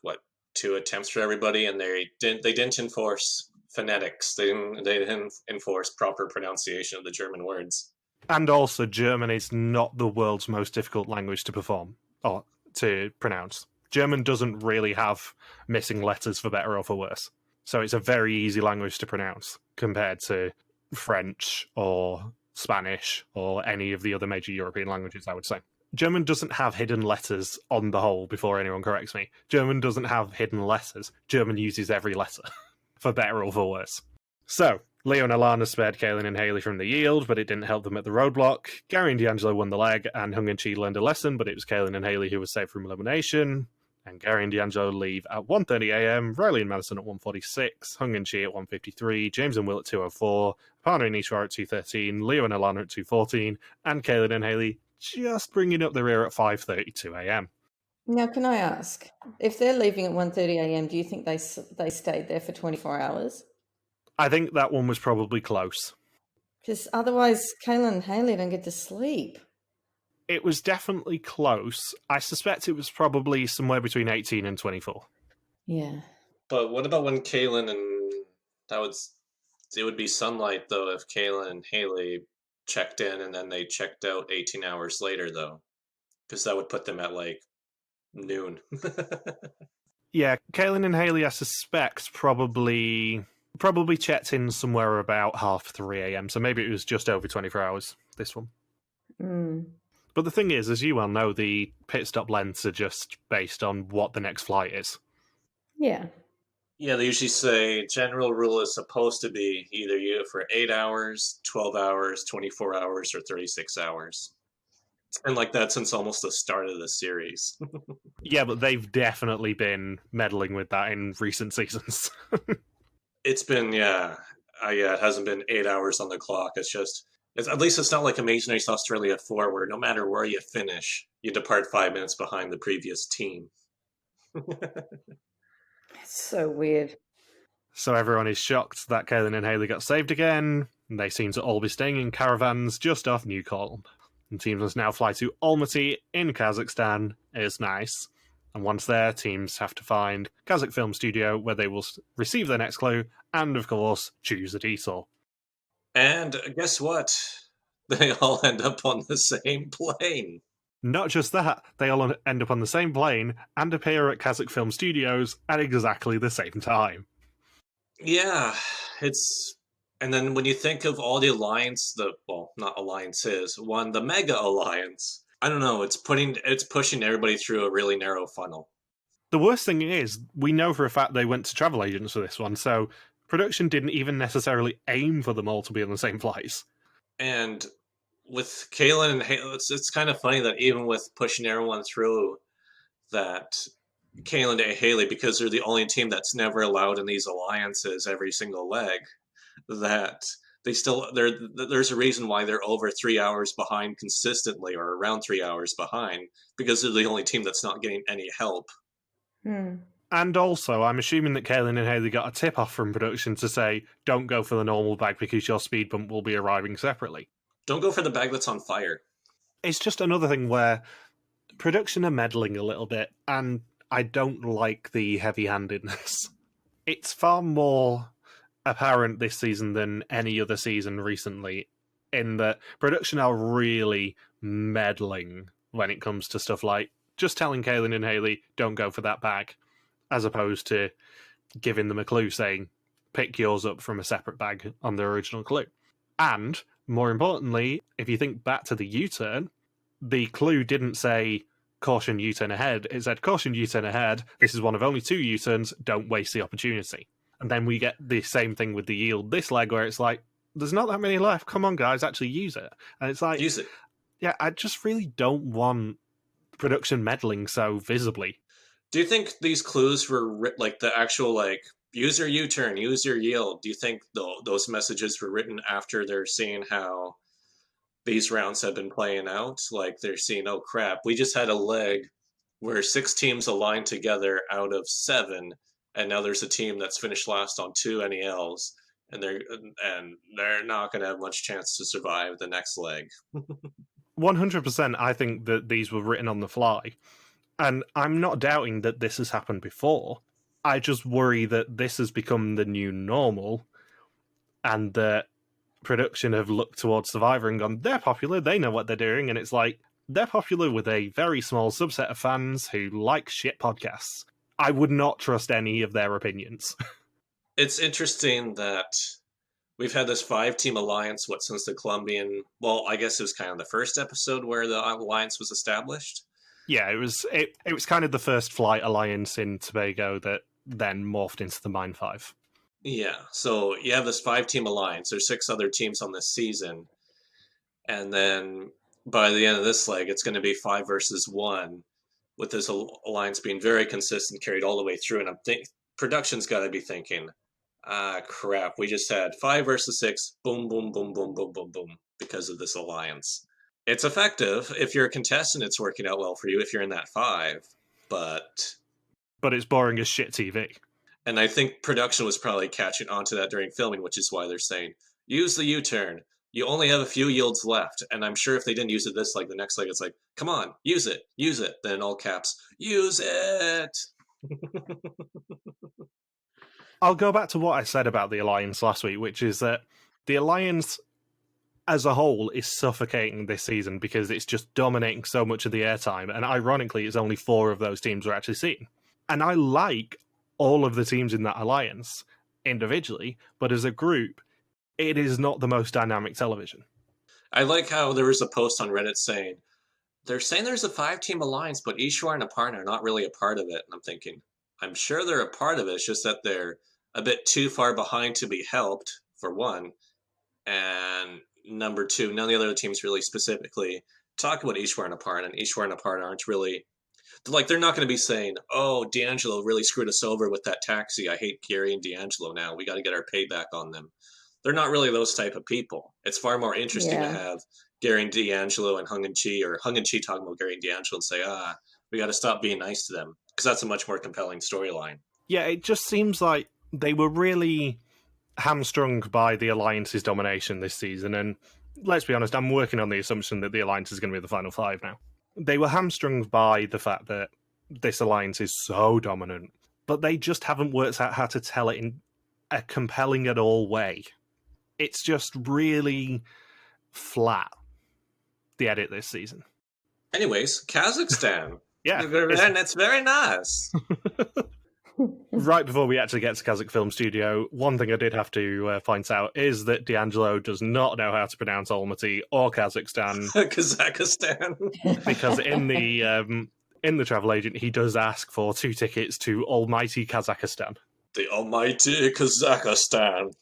2 attempts for everybody, and they didn't enforce phonetics. They didn't enforce proper pronunciation of the German words. And also, German is not the world's most difficult language to perform, or to pronounce. German doesn't really have missing letters for better or for worse. So it's a very easy language to pronounce compared to French or Spanish or any of the other major European languages, I would say. German doesn't have hidden letters on the whole, before anyone corrects me. German doesn't have hidden letters. German uses every letter, for better or for worse. So, Leo and Alana spared Kaylin and Haley from the yield, but it didn't help them at the roadblock. Gary and D'Angelo won the leg, and Hung and Chi learned a lesson, but it was Kaylin and Haley who were saved from elimination. And Gary and D'Angelo leave at 1:30 a.m, Riley and Madison at 1:46, Hung and Chi at 1:53, James and Will at 2:04, Aparna and Eswar at 2:13, Leo and Alana at 2:14, and Kaylin and Haley just bringing up the rear at 5:32 a.m. Now, can I ask, if they're leaving at 1:30 a.m, do you think they stayed there for 24 hours? I think that one was probably close. Because otherwise, Kayla and Haley don't get to sleep. It was definitely close. I suspect it was probably somewhere between 18 and 24. Yeah. But what about when Kaylin and it would be sunlight though if Kaylin and Haley checked in and then they checked out 18 hours later though, because that would put them at noon. Yeah, Kaylin and Haley, I suspect, probably checked in somewhere about 3:30 a.m. So maybe it was just over 24 hours, this one. But the thing is, as you well know, the pit stop lengths are just based on what the next flight is. Yeah. Yeah, they usually say general rule is supposed to be either you for 8 hours, 12 hours, 24 hours, or 36 hours. It's been like that since almost the start of the series. Yeah, but they've definitely been meddling with that in recent seasons. It's been, it hasn't been 8 hours on the clock. At least it's not like Amazing Race Australia 4, where no matter where you finish, you depart 5 minutes behind the previous team. It's so weird. So everyone is shocked that Kaylin and Haley got saved again. They seem to all be staying in caravans just off Newcomb. And teams must now fly to Almaty in Kazakhstan. It's nice. And once there, teams have to find Kazakh Film Studio, where they will receive their next clue, and of course, choose a detour. And guess what? They all end up on the same plane. Not just that, they all end up on the same plane and appear at Kazakh Film Studios at exactly the same time. Yeah, and then when you think of all the alliance, not alliances, the Mega Alliance, I don't know, it's pushing everybody through a really narrow funnel. The worst thing is, we know for a fact they went to travel agents for this one, so production didn't even necessarily aim for them all to be on the same flights. And with Kaylin and Haley, it's kind of funny that even with pushing everyone through, that Kaylin and Haley, because they're the only team that's never allowed in these alliances every single leg, that there's a reason why they're over 3 hours behind consistently, or around 3 hours behind, because they're the only team that's not getting any help. And also, I'm assuming that Kaylin and Haley got a tip-off from production to say, don't go for the normal bag because your speed bump will be arriving separately. Don't go for the bag that's on fire. It's just another thing where production are meddling a little bit, and I don't like the heavy-handedness. It's far more apparent this season than any other season recently, in that production are really meddling when it comes to stuff like just telling Kaylin and Haley, don't go for that bag, as opposed to giving them a clue saying, pick yours up from a separate bag on the original clue. And, more importantly, if you think back to the U-turn, the clue didn't say, caution U-turn ahead. It said, caution U-turn ahead. This is one of only 2 U-turns. Don't waste the opportunity. And then we get the same thing with the yield this leg, where it's like, there's not that many left. Come on, guys, actually use it. And it's like, Use it. Yeah, I just really don't want production meddling so visibly. Do you think these clues were like the actual like use your U-turn, use your yield? Do you think those messages were written after they're seeing how these rounds have been playing out? Like they're seeing, oh crap, we just had a leg where 6 teams aligned together out of 7, and now there's a team that's finished last on 2 NELs, and they're not going to have much chance to survive the next leg. 100%, I think that these were written on the fly. And I'm not doubting that this has happened before. I just worry that this has become the new normal, and that production have looked towards Survivor and gone, they're popular, they know what they're doing, and it's like, they're popular with a very small subset of fans who like shit podcasts. I would not trust any of their opinions. It's interesting that we've had this 5-team alliance, since the Colombian... Well, I guess it was kind of the first episode where the alliance was established. Yeah, it was kind of the first flight alliance in Tobago that then morphed into the Mine 5. Yeah, so you have this 5-team alliance. There's 6 other teams on this season. And then by the end of this leg, it's going to be 5 versus 1, with this alliance being very consistent, carried all the way through. And production's got to be thinking, crap, we just had 5 versus 6, boom, boom, boom, boom, boom, boom, boom, because of this alliance. It's effective. If you're a contestant, it's working out well for you if you're in that 5, but it's boring as shit TV. And I think production was probably catching on to that during filming, which is why they're saying, use the U-turn. You only have a few yields left. And I'm sure if they didn't use it this leg, the next leg, it's like, come on, use it. Then in all caps, use it. I'll go back to what I said about the Alliance last week, which is that the Alliance as a whole is suffocating this season because it's just dominating so much of the airtime. And ironically, it's only 4 of those teams we're actually seeing. And I like all of the teams in that alliance individually, but as a group, it is not the most dynamic television. I like how there was a post on Reddit saying, they're saying there's a 5-team alliance, but Eswar and Aparna are not really a part of it. And I'm thinking, I'm sure they're a part of it. It's just that they're a bit too far behind to be helped, for one. And number 2, none of the other teams really specifically talk about Eswar and Aparna, and Eswar and Aparna aren't really... they're not going to be saying, oh, D'Angelo really screwed us over with that taxi. I hate Gary and D'Angelo now. We got to get our payback on them. They're not really those type of people. It's far more interesting to have Gary and D'Angelo and Hung and Chi, or Hung and Chi talking about Gary and D'Angelo and say, we got to stop being nice to them, because that's a much more compelling storyline. Yeah, it just seems like they were really hamstrung by the Alliance's domination this season, and let's be honest, I'm working on the assumption that the Alliance is going to be the final 5 now. They were hamstrung by the fact that this Alliance is so dominant, but they just haven't worked out how to tell it in a compelling at all way. It's just really flat, the edit this season. Anyways, Kazakhstan. Yeah. It's very nice. Right before we actually get to Kazakh Film Studio, one thing I did have to point out is that D'Angelo does not know how to pronounce Almaty or Kazakhstan. Kazakhstan. Because in the travel agent, he does ask for 2 tickets to almighty Kazakhstan. The almighty Kazakhstan.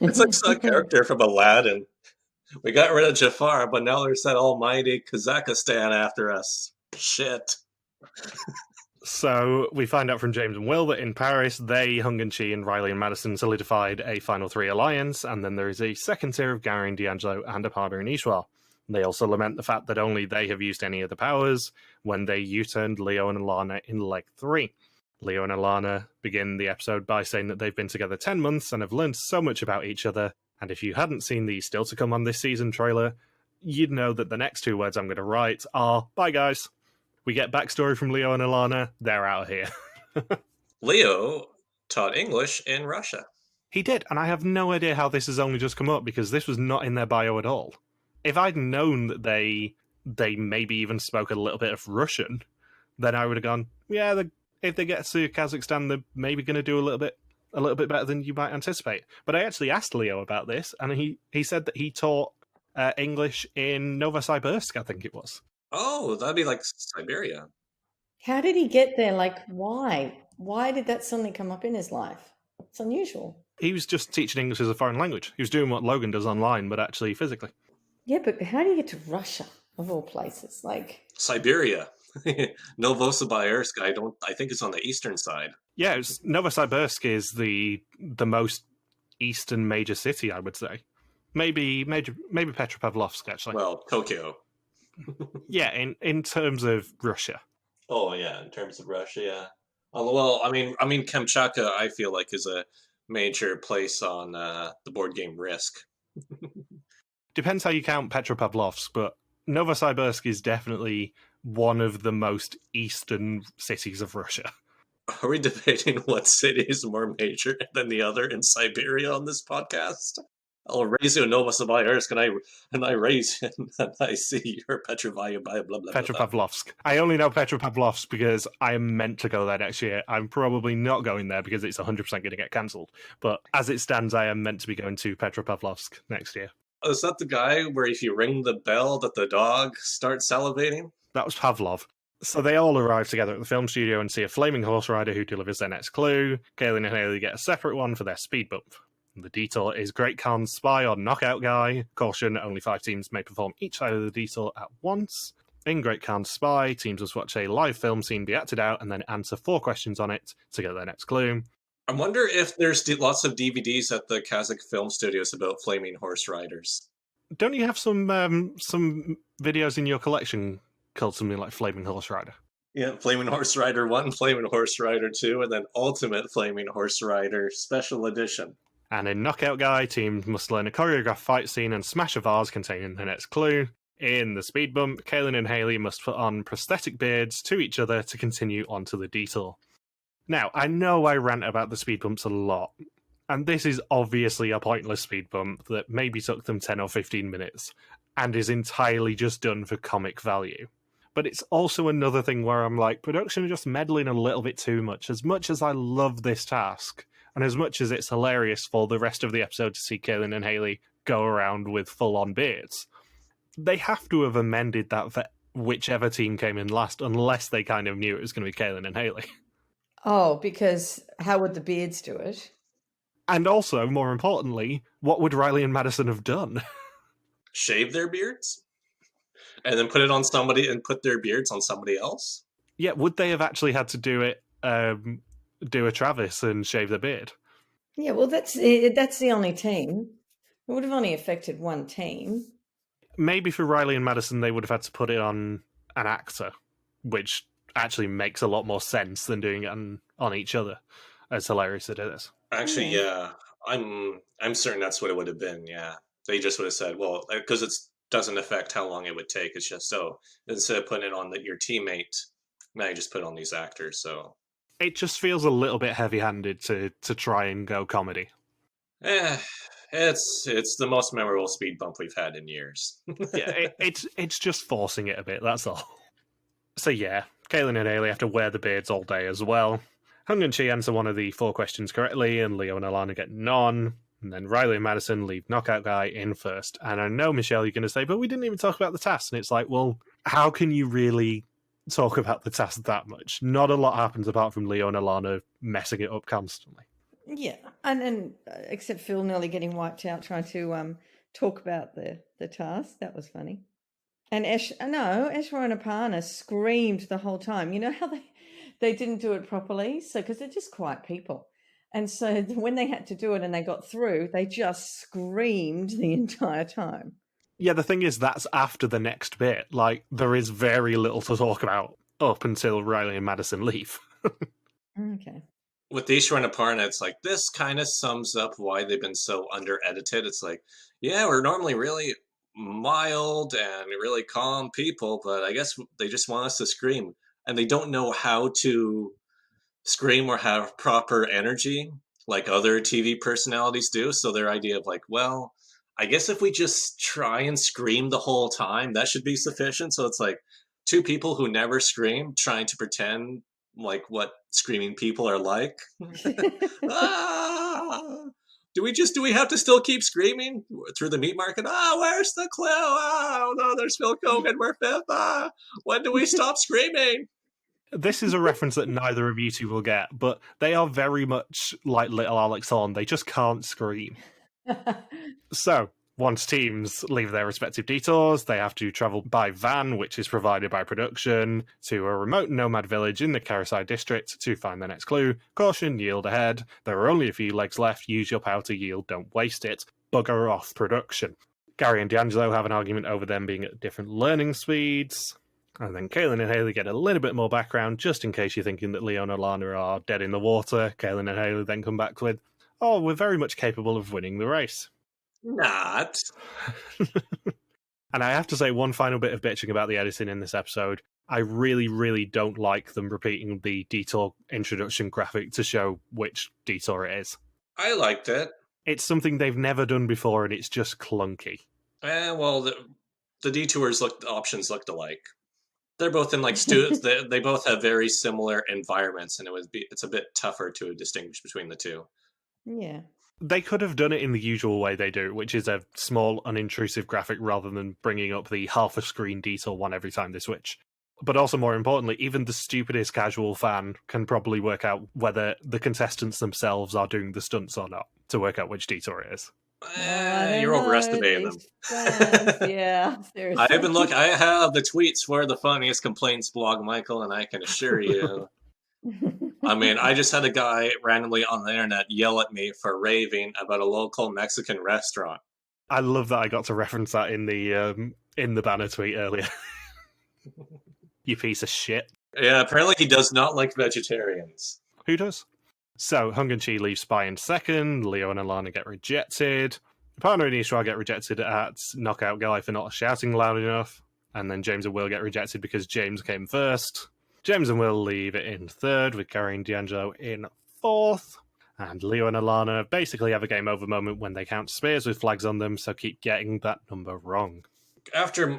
It's like some character from Aladdin. We got rid of Jafar, but now there's that almighty Kazakhstan after us. Shit. So we find out from James and Will that in Paris, they, Hung and Chi, and Riley and Madison solidified a final 3 alliance, and then there is a second tier of Gary and D'Angelo and Aparna and Eswar. They also lament the fact that only they have used any of the powers when they U-turned Leo and Alana in leg 3. Leo and Alana begin the episode by saying that they've been together 10 months and have learned so much about each other, and if you hadn't seen the still to come on this season trailer, you'd know that the next 2 words I'm going to write are, bye guys. We get backstory from Leo and Alana, they're out of here. Leo taught English in Russia. He did, and I have no idea how this has only just come up because this was not in their bio at all. If I'd known that they maybe even spoke a little bit of Russian, then I would have gone, yeah, if they get to Kazakhstan, they're maybe going to do a little bit better than you might anticipate. But I actually asked Leo about this, and he said that he taught English in Novosibirsk, I think it was. Oh, that'd be like Siberia. How did he get there? Like, why? Why did that suddenly come up in his life? It's unusual. He was just teaching English as a foreign language. He was doing what Logan does online, but actually physically. Yeah, but how do you get to Russia, of all places? Like, Siberia. Novosibirsk, I think it's on the eastern side. Yeah, Novosibirsk is the most eastern major city, I would say. Maybe Petropavlovsk, actually. Well, Tokyo. Yeah, in terms of Russia. Oh yeah, in terms of Russia, yeah. Well, I mean, Kamchatka, I feel like is a major place on the board game Risk. Depends how you count Petropavlovsk, but Novosibirsk is definitely one of the most eastern cities of Russia. Are we debating what city is more major than the other in Siberia on this podcast? I'll raise you in Novosibirsk, and I raise you, and I see you're Petrovaya, blah, blah, blah. Petropavlovsk. I only know Petropavlovsk because I am meant to go there next year. I'm probably not going there because it's 100% going to get cancelled. But as it stands, I am meant to be going to Petropavlovsk next year. Is that the guy where if you ring the bell that the dog starts salivating? That was Pavlov. So they all arrive together at the film studio and see a flaming horse rider who delivers their next clue. Kaylin and Haley get a separate one for their speed bump. The detour is Great Khan's spy or knockout guy. Caution, only 5 teams may perform each side of the detour at once. In Great Khan's spy, teams must watch a live film scene be acted out and then answer 4 questions on it to get their next clue. I wonder if there's lots of DVDs at the Kazakh film studios about flaming horse riders. Don't you have some videos in your collection called something like Flaming Horse Rider? Yeah, Flaming Horse Rider 1, Flaming Horse Rider 2, and then Ultimate Flaming Horse Rider Special Edition. And in Knockout Guy, teams must learn a choreographed fight scene and smash a vase containing the next clue. In the speed bump, Kaylin and Haley must put on prosthetic beards to each other to continue onto the detour. Now, I know I rant about the speed bumps a lot, and this is obviously a pointless speed bump that maybe took them 10 or 15 minutes, and is entirely just done for comic value. But it's also another thing where I'm like, production are just meddling a little bit too much. As much as I love this task, and as much as it's hilarious for the rest of the episode to see Kaylin and Haley go around with full-on beards, they have to have amended that for whichever team came in last, unless they kind of knew it was going to be Kaylin and Haley. oh, because how would the beards do it? And also, more importantly, what would Riley and Madison have done? Shave their beards? And then put it on somebody and put their beards on somebody else? Yeah, would they have actually had to do it, do a Travis and shave their beard? Yeah, well, that's the only team. It would have only affected one team. Maybe for Riley and Madison, they would have had to put it on an actor, which actually makes a lot more sense than doing it on each other, as hilarious as it is. Actually, yeah. I'm certain that's what it would have been, yeah. They just would have said, well, because it doesn't affect how long it would take. It's just, so instead of putting it on your teammate, now you just put it on these actors, so. It just feels a little bit heavy-handed to try and go comedy. It's the most memorable speed bump we've had in years. Yeah, it's just forcing it a bit, that's all. So yeah, Kaylin and Haley have to wear the beards all day as well. Hung and Chi answer one of the 4 questions correctly, and Leo and Alana get none. And then Riley and Madison leave Knockout Guy in first. And I know, Michelle, you're going to say, but we didn't even talk about the task. And it's like, well, how can you really talk about the task that much? Not a lot happens apart from Leo and Alana messing it up constantly. Yeah, and except Phil nearly getting wiped out trying to talk about the task. That was funny. And Eswar and Aparna screamed the whole time. You know how they didn't do it properly? So, because they're just quiet people. And so when they had to do it and they got through, they just screamed the entire time. Yeah, the thing is, that's after the next bit. Like, there is very little to talk about up until Riley and Madison leave. Okay. With Eswar and Aparna, it's like, this kind of sums up why they've been so under-edited. It's like, yeah, we're normally really mild and really calm people, but I guess they just want us to scream. And they don't know how to scream or have proper energy. like other TV personalities do. So their idea of like, well, I guess if we just try and scream the whole time, that should be sufficient. So it's like two people who never scream trying to pretend like what screaming people are like. Ah! Do we have to still keep screaming through the meat market? Where's the clue? Oh no, there's Phil Kogan. We're fifth. When do we stop screaming? This is a reference that neither of you two will get, but they are very much like little Alex Horne. They just can't scream. So, once teams leave their respective detours, they have to travel by van, which is provided by production, to a remote nomad village in the Karasai district to find the next clue. Caution, yield ahead. There are only a few legs left. Use your power to yield, don't waste it. Bugger off, production. Gary and D'Angelo have an argument over them being at different learning speeds. And then Kaylin and Haley get a little bit more background, just in case you're thinking that Leo and Alana are dead in the water. Kaylin and Haley then come back with, oh, we're very much capable of winning the race. Not. And I have to say one final bit of bitching about the editing in this episode. I really, really don't like them repeating the detour introduction graphic to show which detour it is. I liked it. It's something they've never done before, and it's just clunky. Well, the detours options looked alike. They're both in like they both have very similar environments, and it's a bit tougher to distinguish between the two. Yeah. They could have done it in the usual way they do, which is a small, unintrusive graphic rather than bringing up the half-a-screen detail one every time they switch. But also, more importantly, even the stupidest casual fan can probably work out whether the contestants themselves are doing the stunts or not to work out which detour it is. You're overestimating them. Yeah, seriously. I have the tweets for the funniest complaints blog, Michael, and I can assure you. I mean, I just had a guy randomly on the internet yell at me for raving about a local Mexican restaurant. I love that I got to reference that in the banner tweet earlier. You piece of shit. Yeah, apparently he does not like vegetarians. Who does? So, Hung and Chi leave Spy in second, Leo and Alana get rejected, Aparna and Eswar get rejected at Knockout Guy for not shouting loud enough, and then James and Will get rejected because James came first. James and Will leave it in third, with Gary and D'Angelo in fourth, and Leo and Alana basically have a game over moment when they count spears with flags on them, so keep getting that number wrong. After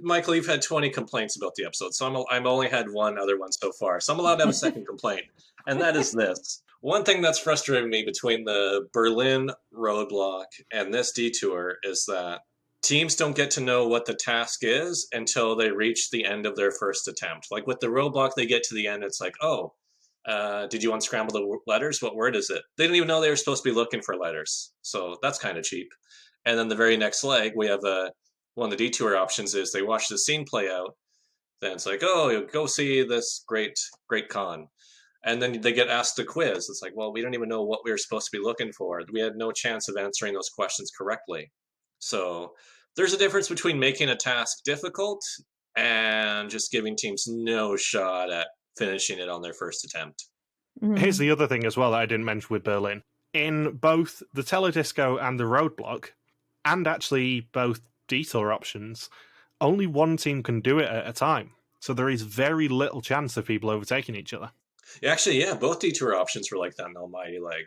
Michael, you've had 20 complaints about the episode, so I've only had one other one so far, so I'm allowed to have a second complaint, and that is this. One thing that's frustrating me between the Berlin roadblock and this detour is that teams don't get to know what the task is until they reach the end of their first attempt. Like with the roadblock, they get to the end, it's like, oh, did you unscramble the letters? What word is it? They didn't even know they were supposed to be looking for letters, so that's kind of cheap. And then the very next leg, we have one of the detour options is they watch the scene play out, then it's like, oh, go see this great con. And then they get asked a quiz. It's like, well, we don't even know what we were supposed to be looking for. We had no chance of answering those questions correctly. So there's a difference between making a task difficult and just giving teams no shot at finishing it on their first attempt. Here's the other thing as well that I didn't mention with Berlin. In both the Teledisco and the Roadblock, and actually both detour options, only one team can do it at a time. So there is very little chance of people overtaking each other. Actually, yeah, both detour options were like that in Almighty Leg.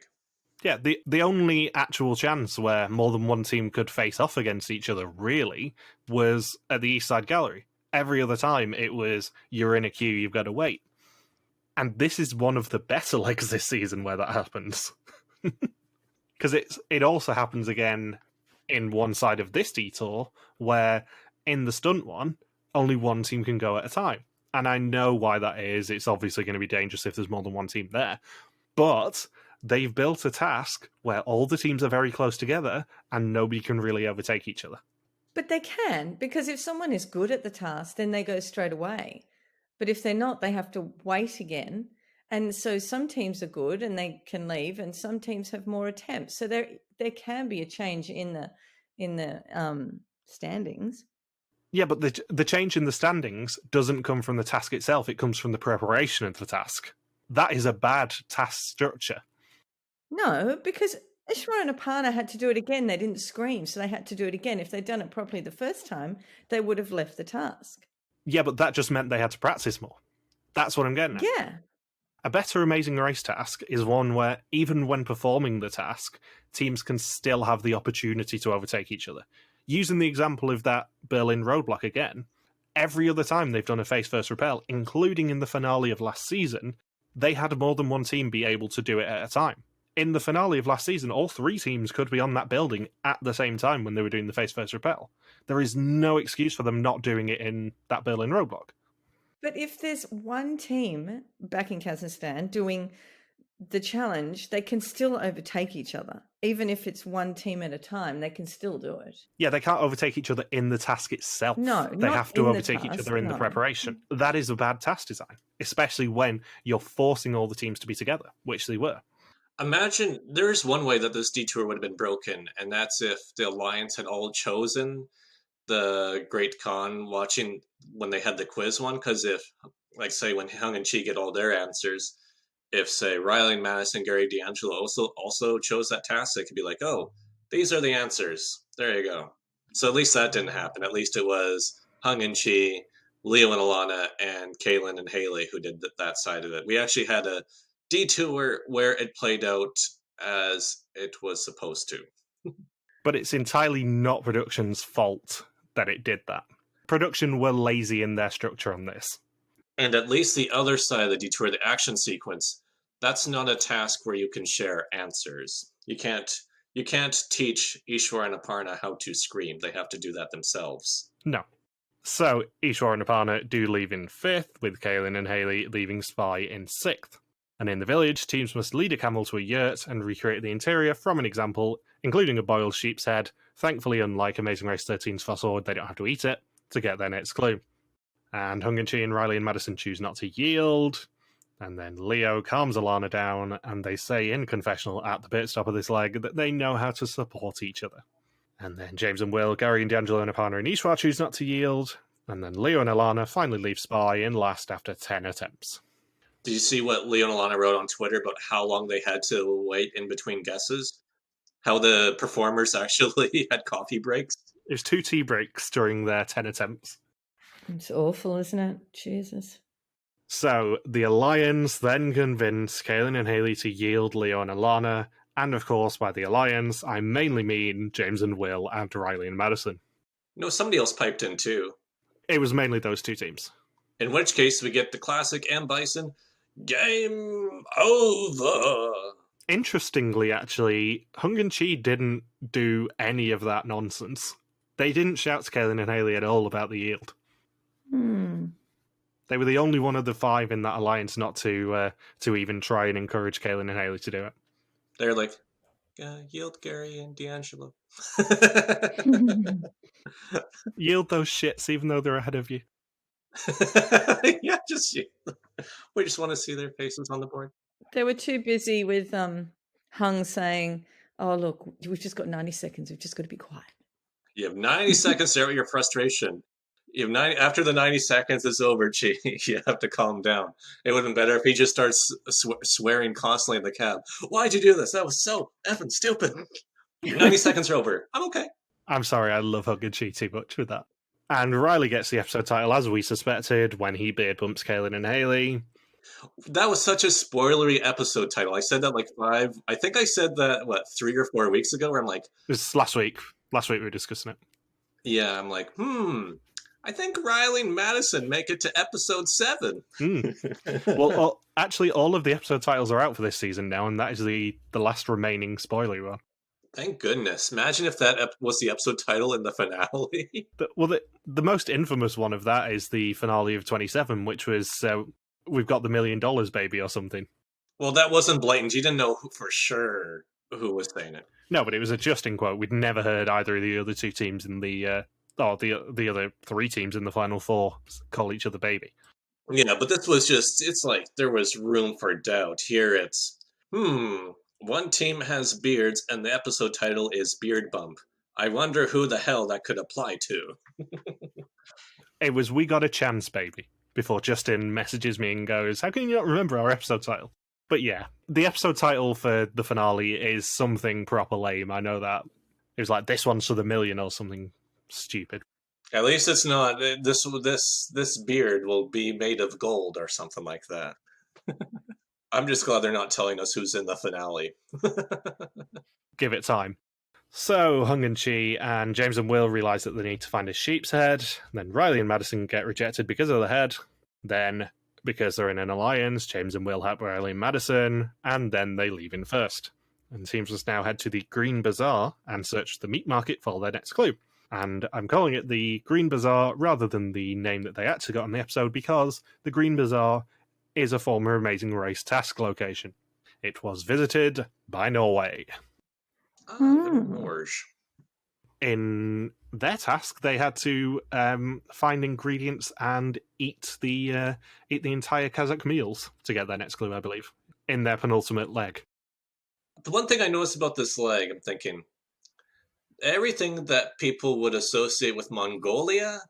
Yeah, the only actual chance where more than one team could face off against each other, really, was at the East Side Gallery. Every other time, it was, you're in a queue, you've got to wait. And this is one of the better legs this season where that happens. Because it also happens again in one side of this detour, where in the stunt one, only one team can go at a time. And I know why that is. It's obviously going to be dangerous if there's more than one team there. But they've built a task where all the teams are very close together and nobody can really overtake each other. But they can, because if someone is good at the task, then they go straight away. But if they're not, they have to wait again. And so some teams are good and they can leave, and some teams have more attempts. So there can be a change in the standings. Yeah, but the change in the standings doesn't come from the task itself. It comes from the preparation of the task. That is a bad task structure. No, because Eswar and Aparna had to do it again. They didn't scream, so they had to do it again. If they'd done it properly the first time, they would have left the task. Yeah, but that just meant they had to practice more. That's what I'm getting at. Yeah. A better Amazing Race task is one where, even when performing the task, teams can still have the opportunity to overtake each other. Using the example of that Berlin roadblock again, every other time they've done a face-first repel, including in the finale of last season, they had more than one team be able to do it at a time. In the finale of last season, all 3 teams could be on that building at the same time when they were doing the face-first repel. There is no excuse for them not doing it in that Berlin roadblock. But if there's one team back in Kazakhstan doing the challenge, they can still overtake each other. Even if it's one team at a time, they can still do it. Yeah, they can't overtake each other in the task itself. No, they not have to in the overtake each task, other in the no. preparation. That is a bad task design, especially when you're forcing all the teams to be together, which they were. Imagine there's one way that this detour would have been broken, and that's if the Alliance had all chosen the Great Khan watching when they had the quiz one. Because if, like, say, when Hung and Chi get all their answers, if, say, Riley and Madison, Gary D'Angelo also chose that task, they could be like, oh, these are the answers. There you go. So at least that didn't happen. At least it was Hung and Chi, Leo and Alana, and Kaylin and Haley who did that side of it. We actually had a detour where it played out as it was supposed to. But it's entirely not production's fault that it did that. Production were lazy in their structure on this. And at least the other side of the detour, the action sequence, that's not a task where you can share answers. You can't teach Eswar and Aparna how to scream. They have to do that themselves. No. So, Eswar and Aparna do leave in 5th, with Kaylin and Haley leaving Spy in 6th. And in the village, teams must lead a camel to a yurt and recreate the interior from an example, including a boiled sheep's head. Thankfully, unlike Amazing Race 13's Fast Forward, they don't have to eat it to get their next clue. And Hung and Chi and Riley and Madison choose not to yield. And then Leo calms Alana down, and they say in confessional at the pit stop of this leg that they know how to support each other. And then James and Will, Gary and D'Angelo and Aparna and Eswar choose not to yield. And then Leo and Alana finally leave Spy in last after 10 attempts. Did you see what Leo and Alana wrote on Twitter about how long they had to wait in between guesses? How the performers actually had coffee breaks? There's 2 tea breaks during their 10 attempts. It's awful, isn't it? Jesus. So, the Alliance then convince Kaylin and Haley to yield Leo and Alana, and of course, by the Alliance, I mainly mean James and Will and Riley and Madison. No, somebody else piped in too. It was mainly those 2 teams. In which case, we get the classic M. Bison, game over. Interestingly, actually, Hung and Chi didn't do any of that nonsense. They didn't shout to Kaylin and Haley at all about the yield. They were the only one of the 5 in that alliance not to even try and encourage Kaylin and Haley to do it. They're like, yield Gary and D'Angelo. Yield those shits even though they're ahead of you. Yeah, just you. We just want to see their faces on the board. They were too busy with Hung saying, oh, look, we've just got 90 seconds. We've just got to be quiet. You have 90 seconds to air out your frustration. You have after the 90 seconds is over, Chi, you have to calm down. It would have been better if he just starts swearing constantly in the cab. Why'd you do this? That was so effing stupid. 90 seconds are over. I'm okay. I'm sorry, I love Hug and Chi too much with that. And Riley gets the episode title as we suspected when he beard bumps Kaylin and Haley. That was such a spoilery episode title. I said that I think I said that, 3 or 4 weeks ago, where I'm like... It was last week. Last week we were discussing it. Yeah, I'm like, I think Riley and Madison make it to episode 7. Well, actually, all of the episode titles are out for this season now, and that is the last remaining spoiler one. Thank goodness. Imagine if that was the episode title in the finale. The most infamous one of that is the finale of 27, which was We've Got the $1 Million Baby or something. Well, that wasn't blatant. You didn't know for sure who was saying it. No, but it was a just-in quote. We'd never heard either of the other 2 teams in the other 3 teams in the Final 4 call each other baby. Yeah, but this was just, it's like there was room for doubt. Here it's, one team has beards and the episode title is Beard Bump. I wonder who the hell that could apply to. It was We Got a Chance, Baby, before Justin messages me and goes, how can you not remember our episode title? But yeah, the episode title for the finale is something proper lame, I know that. It was like, this one's for the million or something stupid. At least it's not, this beard will be made of gold or something like that. I'm just glad they're not telling us who's in the finale. Give it time. So Hung and Chi and James and Will realise that they need to find a sheep's head. Then Riley and Madison get rejected because of the head. Then, because they're in an alliance, James and Will help Riley and Madison, and then they leave in first. And the teams must now head to the Green Bazaar and search the meat market for their next clue. And I'm calling it the Green Bazaar rather than the name that they actually got on the episode because the Green Bazaar is a former Amazing Race task location. It was visited by Norway. Norge. In their task, they had to find ingredients and eat the entire Kazakh meals to get their next clue, I believe, in their penultimate leg. The one thing I noticed about this leg, I'm thinking, everything that people would associate with Mongolia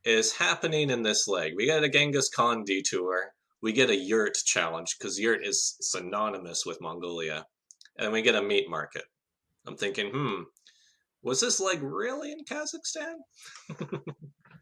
is happening in this leg. We get a Genghis Khan detour. We get a yurt challenge, because yurt is synonymous with Mongolia. And we get a meat market. I'm thinking, was this leg really in Kazakhstan?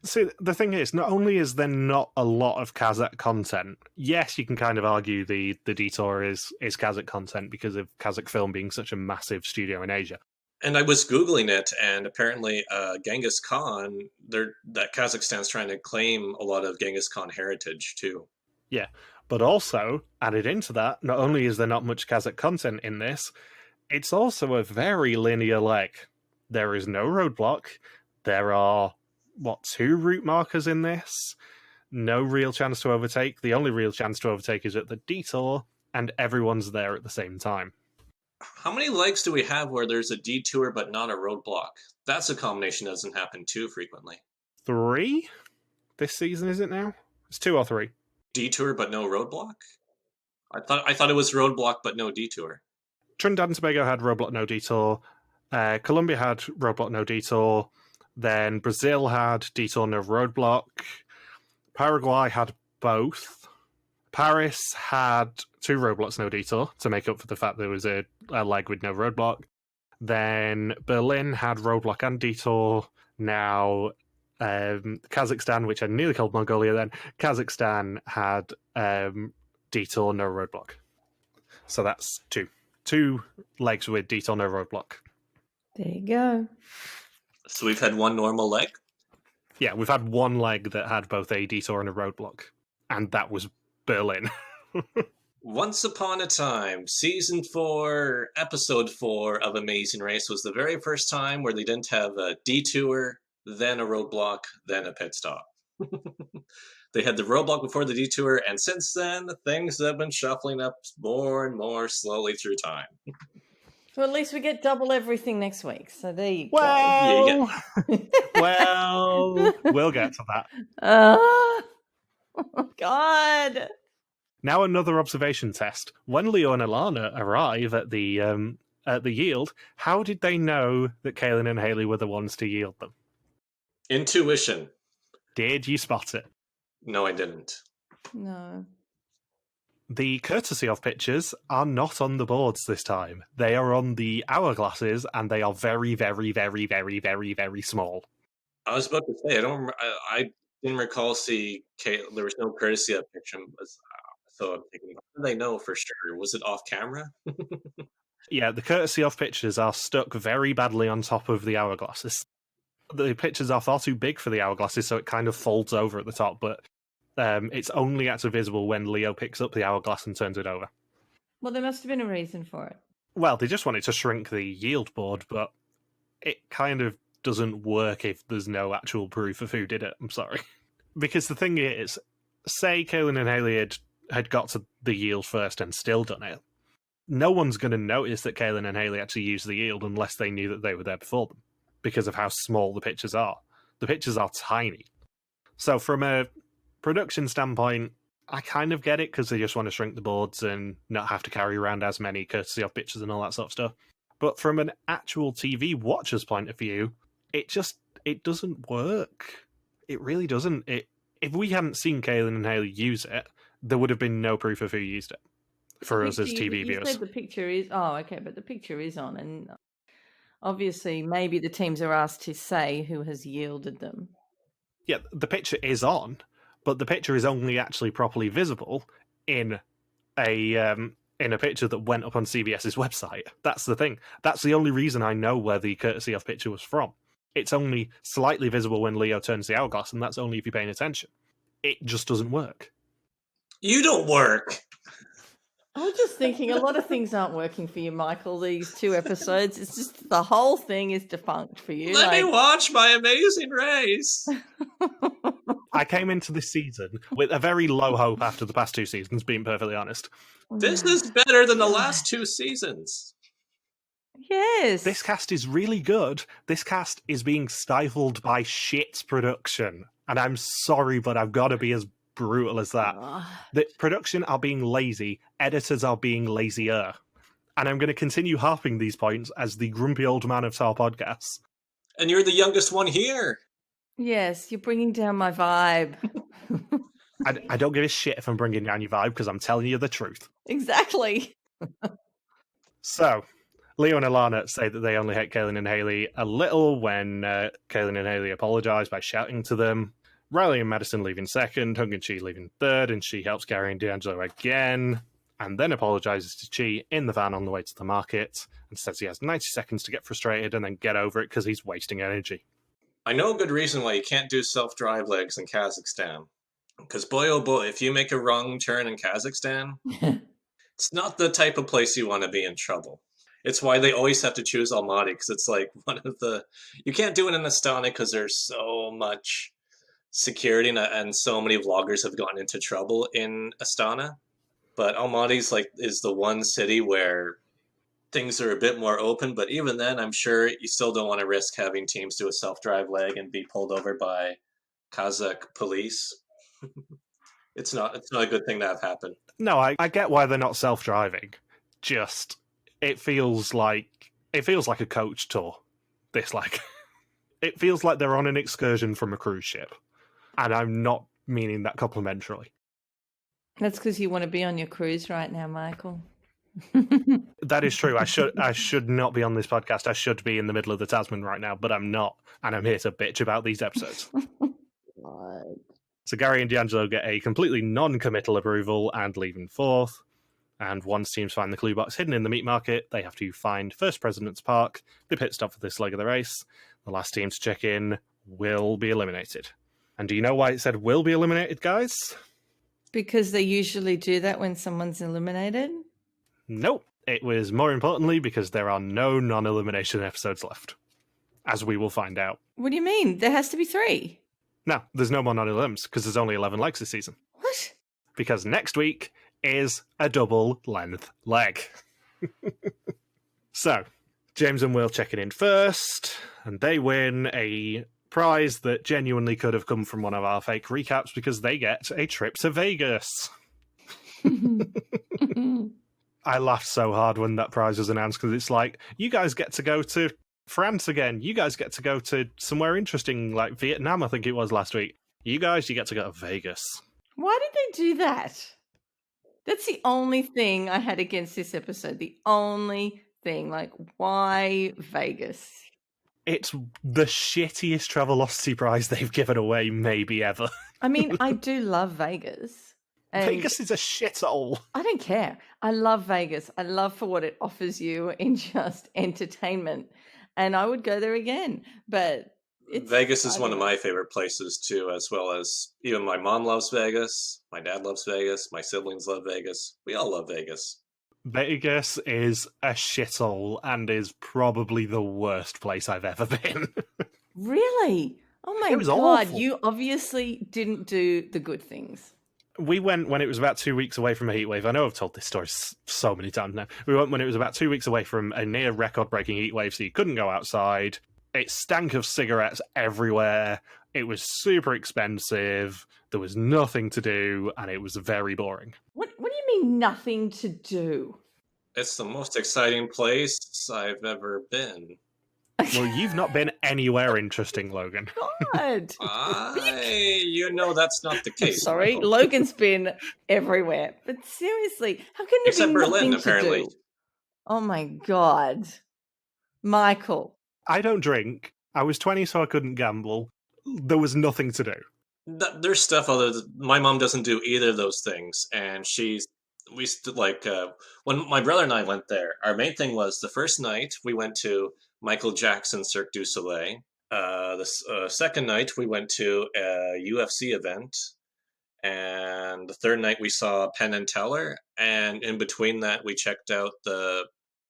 See, the thing is, not only is there not a lot of Kazakh content, yes, you can kind of argue the detour is Kazakh content because of Kazakh film being such a massive studio in Asia. And I was Googling it, and apparently Genghis Khan, that Kazakhstan's trying to claim a lot of Genghis Khan heritage, too. Yeah, but also, added into that, not only is there not much Kazakh content in this, it's also a very linear leg. There is no roadblock. There are, 2 route markers in this? No real chance to overtake. The only real chance to overtake is at the detour, and everyone's there at the same time. How many legs do we have where there's a detour but not a roadblock? That's a combination that doesn't happen too frequently. 3? This season, is it now? It's 2 or 3. Detour but no roadblock? I thought it was roadblock but no detour. Trinidad and Tobago had roadblock no detour. Colombia had roadblock no detour. Then Brazil had detour no roadblock. Paraguay had both. Paris had 2 roadblocks no detour to make up for the fact there was a leg with no roadblock. Then Berlin had roadblock and detour. Now Kazakhstan, which I nearly called Mongolia then, Kazakhstan had detour no roadblock. So that's 2. 2 legs with detour no roadblock. There you go. So we've had one normal leg? Yeah, we've had 1 leg that had both a detour and a roadblock. And that was Berlin. Once upon a time, Season 4, Episode 4 of Amazing Race was the very first time where they didn't have a detour, then a roadblock, then a pit stop. They had the roadblock before the detour, and since then, things have been shuffling up more and more slowly through time. So at least we get double everything next week. So there you Well, go. well, we'll get to that. Oh, God. Now another observation test. When Leo and Alana arrive at the yield, how did they know that Kaylin and Haley were the ones to yield them? Intuition. Did you spot it? No, I didn't. No. The courtesy of pictures are not on the boards this time. They are on the hourglasses, and they are very, very, very, very, very, very small. I was about to say, I didn't recall see Kate. There was no courtesy of picture, so I'm thinking, how do they know for sure? Was it off camera? Yeah, the courtesy of pictures are stuck very badly on top of the hourglasses. The pictures are far too big for the hourglasses, so it kind of folds over at the top, but it's only actually visible when Leo picks up the hourglass and turns it over. Well, there must have been a reason for it. Well, they just wanted to shrink the yield board, but it kind of doesn't work if there's no actual proof of who did it. I'm sorry. Because the thing is, say Kaylin and Haley had got to the yield first and still done it, no one's going to notice that Kaylin and Haley actually used the yield unless they knew that they were there before them, because of how small the pictures are. The pictures are tiny. So from a production standpoint, I kind of get it, because they just want to shrink the boards and not have to carry around as many courtesy of pictures and all that sort of stuff. But from an actual TV watcher's point of view, it doesn't work. It really doesn't. If we hadn't seen Kaylin and Haley use it, there would have been no proof of who used it for us as TV viewers. You said the picture is... Oh, okay, but the picture is on, and obviously maybe the teams are asked to say who has yielded them. Yeah, the picture is on, but the picture is only actually properly visible in a in a picture that went up on CBS's website. That's the thing. That's the only reason I know where the courtesy of picture was from. It's only slightly visible when Leo turns the hourglass, and that's only if you're paying attention. It just doesn't work. You don't work. I'm just thinking a lot of things aren't working for you, Michael, these 2 episodes. It's just the whole thing is defunct for you. Let me watch my amazing race. I came into this season with a very low hope after the past 2 seasons, being perfectly honest. This is better than the last 2 seasons. Yes. This cast is really good. This cast is being stifled by shit production. And I'm sorry, but I've got to be as brutal as that. The production are being lazy, editors are being lazier. And I'm going to continue harping these points as the grumpy old man of Tar podcasts. And you're the youngest one here. Yes, you're bringing down my vibe. I don't give a shit if I'm bringing down your vibe, because I'm telling you the truth. Exactly. So, Leo and Alana say that they only hate Kaylin and Haley a little when Kaylin and Haley apologise by shouting to them. Riley and Madison leaving second, Hung and Chi leaving third, and she helps Gary and D'Angelo again, and then apologises to Chi in the van on the way to the market, and says he has 90 seconds to get frustrated and then get over it because he's wasting energy. I know a good reason why you can't do self-drive legs in Kazakhstan. Because boy, oh boy, if you make a wrong turn in Kazakhstan, it's not the type of place you want to be in trouble. It's why they always have to choose Almaty, because it's like one of the... You can't do it in Astana because there's so much security and so many vloggers have gotten into trouble in Astana. But Almaty's is the one city where things are a bit more open, but even then, I'm sure you still don't want to risk having teams do a self-drive leg and be pulled over by Kazakh police. It's not a good thing to have happen. No, I get why they're not self-driving. Just, it feels like a coach tour. It feels like they're on an excursion from a cruise ship. And I'm not meaning that complimentarily. That's because you want to be on your cruise right now, Michael. That is true. I should not be on this podcast. I should be in the middle of the Tasman right now, but I'm not. And I'm here to bitch about these episodes. God. So Gary and D'Angelo get a completely non-committal approval and leave in fourth. And once teams find the clue box hidden in the meat market, they have to find First President's Park, the pit stop for this leg of the race. The last team to check in will be eliminated. And do you know why it said will be eliminated, guys? Because they usually do that when someone's eliminated? Nope. It was more importantly because there are no non-elimination episodes left. As we will find out. What do you mean? There has to be 3. No, there's no more non-elims because there's only 11 legs this season. What? Because next week is a double-length leg. So, James and Will checking in first, and they win a prize that genuinely could have come from one of our fake recaps because they get a trip to Vegas. I laughed so hard when that prize was announced because it's like, you guys get to go to France again. You guys get to go to somewhere interesting like Vietnam, I think it was last week. You get to go to Vegas. Why did they do that? That's the only thing I had against this episode. The only thing. Like, why Vegas? It's the shittiest Travelocity prize they've given away maybe ever. I mean, I do love Vegas. And Vegas is a shithole. I don't care. I love Vegas. I love for what it offers you in just entertainment. And I would go there again. But Vegas is one of my favorite places too, as well as even my mom loves Vegas. My dad loves Vegas. My siblings love Vegas. We all love Vegas. Vegas is a shithole and is probably the worst place I've ever been. Really? Oh my It was God. awful. You obviously didn't do the good things. We went when it was about 2 weeks away from a heatwave. I know I've told this story so many times now. We went when it was about 2 weeks away from a near record-breaking heatwave, so you couldn't go outside. It stank of cigarettes everywhere. It was super expensive. There was nothing to do, and it was very boring. What do you mean nothing to do? It's the most exciting place I've ever been. Well, you've not been anywhere interesting, Logan. God. You know that's not the case. Sorry, Michael. Logan's been everywhere. But seriously, how can there Except be Berlin, nothing apparently. to do? Oh my God. Michael. I don't drink. I was 20, so I couldn't gamble. There was nothing to do. There's stuff other than... My mom doesn't do either of those things, and she's when my brother and I went there, our main thing was the first night we went to Michael Jackson's Cirque du Soleil. The second night we went to a UFC event, and the third night we saw Penn and Teller, and in between that we checked out the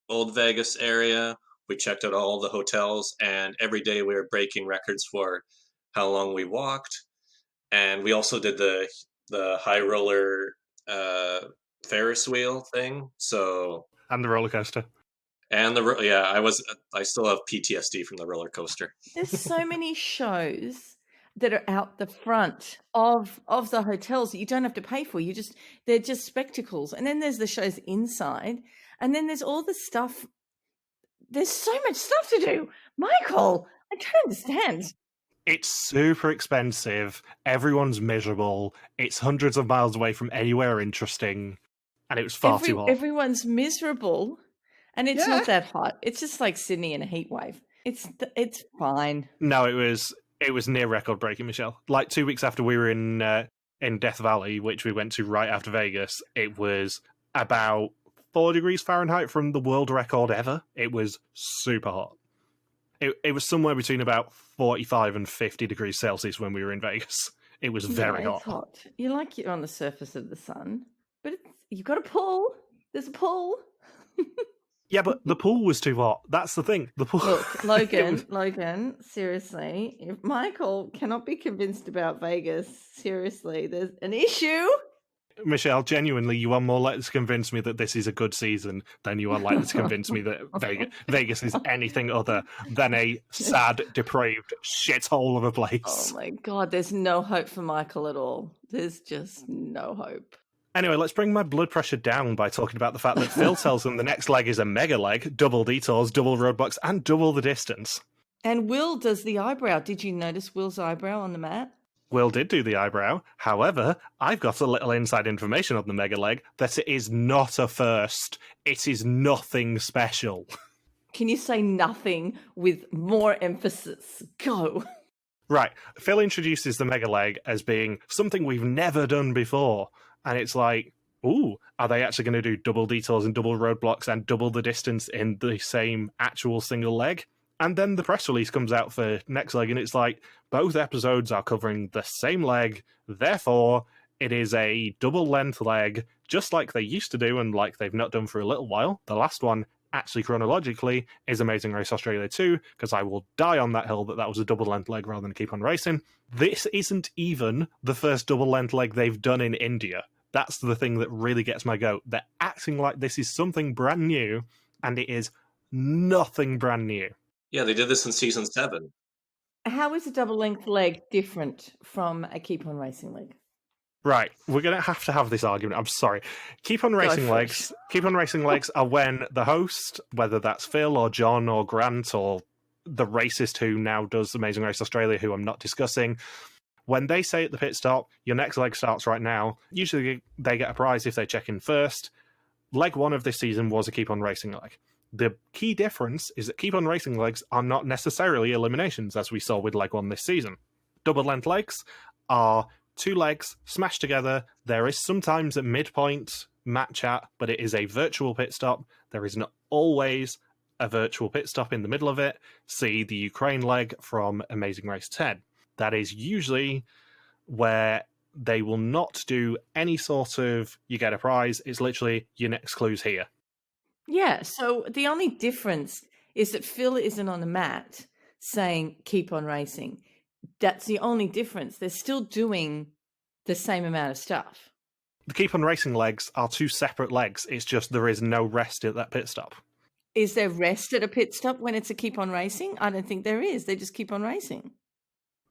old Vegas area. We checked out all the hotels, and every day we were breaking records for how long we walked. And we also did the high roller Ferris wheel thing. So And the roller coaster. and I still have PTSD from the roller coaster. There's so many shows that are out the front of the hotels that you don't have to pay for. They're just spectacles. And then there's the shows inside, and then there's all the stuff. There's so much stuff to do. Michael, I don't understand. It's super expensive. Everyone's miserable. It's hundreds of miles away from anywhere interesting. And it was far too hot. Everyone's miserable, and it's not that hot. It's just like Sydney in a heat wave. It's fine. No, it was near record breaking, Michelle. Like 2 weeks after we were in Death Valley, which we went to right after Vegas, it was about 4 degrees Fahrenheit from the world record ever. It was super hot. It was somewhere between about 45 and 50 degrees Celsius when we were in Vegas. It was very It's hot. You're on the surface of the sun, but you've got a pool. There's a pool. Yeah, but the pool was too hot. That's the thing. The pool. Look, Logan, seriously, if Michael cannot be convinced about Vegas, seriously, there's an issue. Michelle, genuinely, you are more likely to convince me that this is a good season than you are likely to convince me that Vegas is anything other than a sad, depraved shithole of a place. Oh my God, there's no hope for Michael at all. There's just no hope. Anyway, let's bring my blood pressure down by talking about the fact that Phil tells them the next leg is a mega leg, double detours, double roadblocks, and double the distance. And Will does the eyebrow. Did you notice Will's eyebrow on the mat? Will did do the eyebrow. However, I've got a little inside information on the mega leg that it is not a first. It is nothing special. Can you say nothing with more emphasis? Go. Right. Phil introduces the mega leg as being something we've never done before. And it's like, ooh, are they actually going to do double detours and double roadblocks and double the distance in the same actual single leg? And then the press release comes out for next leg, and it's like, both episodes are covering the same leg, therefore it is a double-length leg, just like they used to do and like they've not done for a little while. The last one, actually chronologically, is Amazing Race Australia 2, because I will die on that hill that was a double-length leg rather than Keep On Racing. This isn't even the first double-length leg they've done in India. That's the thing that really gets my goat. They're acting like this is something brand new, and it is nothing brand new. Yeah, they did this in season 7. How is a double-length leg different from a Keep On Racing leg? Right, we're going to have this argument. I'm sorry. Keep On Racing legs are when the host, whether that's Phil or John or Grant or the racist who now does Amazing Race Australia, who I'm not discussing, when they say at the pit stop, your next leg starts right now, usually they get a prize if they check in first. Leg 1 of this season was a Keep On Racing leg. The key difference is that Keep On Racing legs are not necessarily eliminations, as we saw with leg 1 this season. Double-length legs are 2 legs smashed together. There is sometimes a midpoint match at, but it is a virtual pit stop. There is not always a virtual pit stop in the middle of it. See the Ukraine leg from Amazing Race 10. That is usually where they will not do any sort of, you get a prize. It's literally, your next clue's here. Yeah, so the only difference is that Phil isn't on the mat saying Keep On Racing. That's the only difference. They're still doing the same amount of stuff. The Keep On Racing legs are 2 separate legs. It's just there is no rest at that pit stop. Is there rest at a pit stop when it's a Keep On Racing? I don't think there is. They just keep on racing.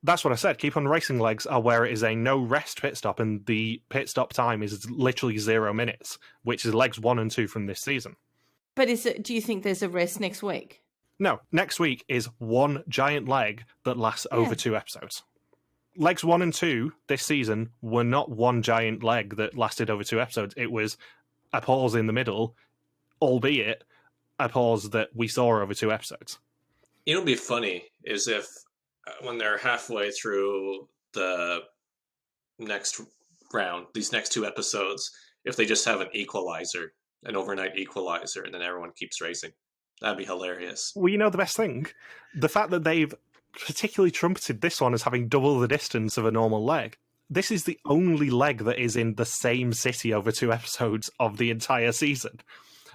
That's what I said. Keep On Racing legs are where it is a no rest pit stop, and the pit stop time is literally 0 minutes, which is legs 1 and 2 from this season. But do you think there's a rest next week? No, next week is 1 giant leg that lasts over 2 episodes. Legs 1 and 2 this season were not 1 giant leg that lasted over 2 episodes. It was a pause in the middle, albeit a pause that we saw over 2 episodes. You know what would be funny is if when they're halfway through the next round, these next 2 episodes, if they just have an equalizer, an overnight equalizer, and then everyone keeps racing. That'd be hilarious. Well, you know the best thing? The fact that they've particularly trumpeted this one as having double the distance of a normal leg. This is the only leg that is in the same city over 2 episodes of the entire season.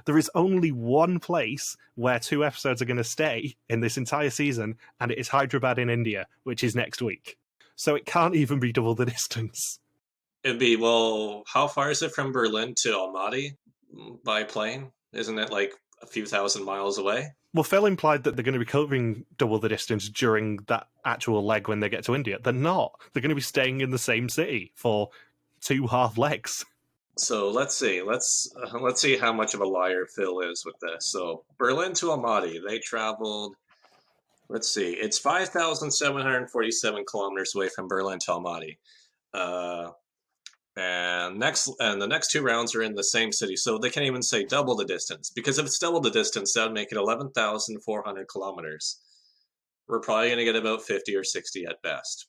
There is only one place where 2 episodes are going to stay in this entire season, and it is Hyderabad in India, which is next week. So it can't even be double the distance. It'd be, well, how far is it from Berlin to Almaty by plane? Isn't it like a few thousand miles away? Well, Phil implied that they're going to be covering double the distance during that actual leg when they get to India. They're not. They're going to be staying in the same city for 2 half legs. So let's see. Let's see how much of a liar Phil is with this. So Berlin to Almaty, they traveled. Let's see. It's 5,747 kilometers away from Berlin to Almaty. And the next 2 rounds are in the same city, so they can't even say double the distance, because if it's double the distance, that would make it 11,400 kilometers. We're probably going to get about 50 or 60 at best.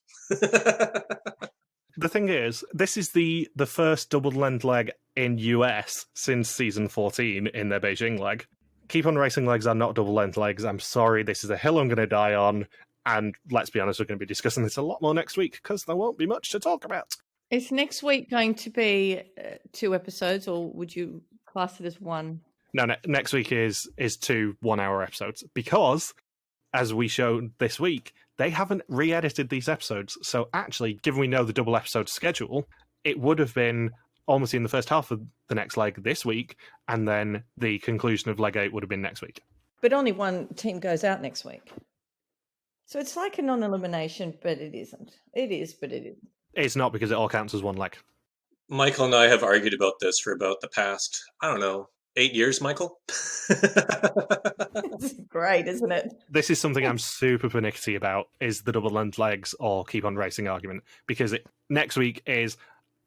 The thing is, this is the first double-length leg in US since season 14 in their Beijing leg. Keep on racing legs are not double-length legs. I'm sorry, this is a hill I'm going to die on, and let's be honest, we're going to be discussing this a lot more next week, because there won't be much to talk about. Is next week going to be 2 episodes, or would you class it as 1? No, next week is 2 one-hour episodes, because, as we showed this week, they haven't re-edited these episodes. So actually, given we know the double episode schedule, it would have been almost in the first half of the next leg this week, and then the conclusion of leg 8 would have been next week. But only one team goes out next week. So it's like a non-elimination, but it isn't. It is, but it isn't. It's not, because it all counts as one leg. Michael and I have argued about this for about the past, 8 years, Michael? It's great, isn't it? This is something I'm super pernickety about, is the double-length legs or keep on racing argument, because next week is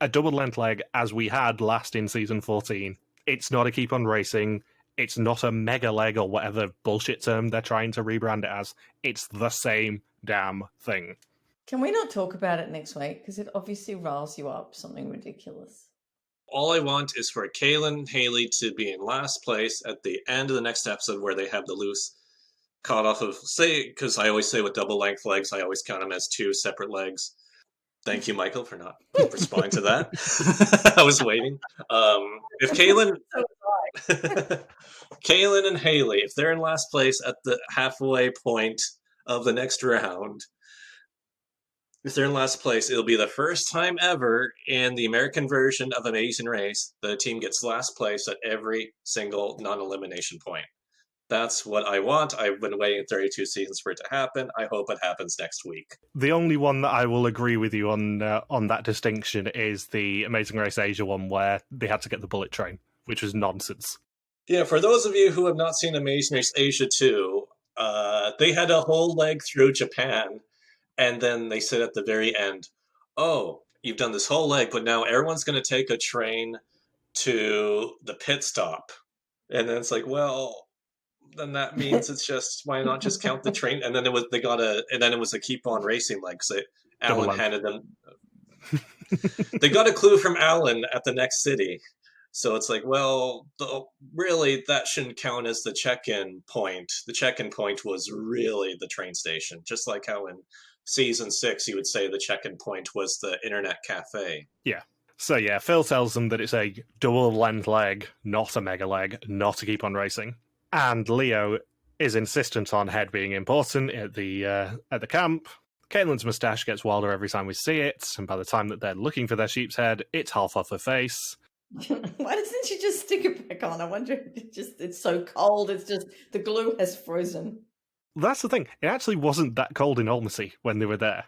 a double-length leg as we had last in season 14. It's not a keep on racing. It's not a mega leg or whatever bullshit term they're trying to rebrand it as. It's the same damn thing. Can we not talk about it next week? Because it obviously riles you up, something ridiculous. All I want is for Kaylin and Haley to be in last place at the end of the next episode, where they have the loose cut off of, because I always say with double length legs, I always count them as 2 separate legs. Thank you, Michael, for not responding to that. I was waiting. If Kaylin and Haley, if they're in last place at the halfway point of the next round, if they're in last place, it'll be the first time ever in the American version of Amazing Race that a team gets last place at every single non-elimination point. That's what I want. I've been waiting 32 seasons for it to happen. I hope it happens next week. The only one that I will agree with you on that distinction is the Amazing Race Asia one, where they had to get the bullet train, which was nonsense. Yeah, for those of you who have not seen Amazing Race Asia 2, they had a whole leg through Japan. And then they said at the very end, oh, you've done this whole leg, but now everyone's going to take a train to the pit stop. And then it's like, well, then that means it's just, why not just count the train? And then it was a keep on racing leg. So Alan handed them. They got a clue from Alan at the next city. So it's like, well, really, that shouldn't count as the check-in point. The check-in point was really the train station, just like how in season 6, you would say the check-in point was the internet cafe. Yeah. So yeah, Phil tells them that it's a double-length leg, not a mega leg, not to keep on racing. And Leo is insistent on head being important at the camp. Caitlin's moustache gets wilder every time we see it, and by the time that they're looking for their sheep's head, it's half off her face. Why doesn't she just stick it back on? I wonder if it's so cold, it's just the glue has frozen. That's the thing. It actually wasn't that cold in Almaty when they were there.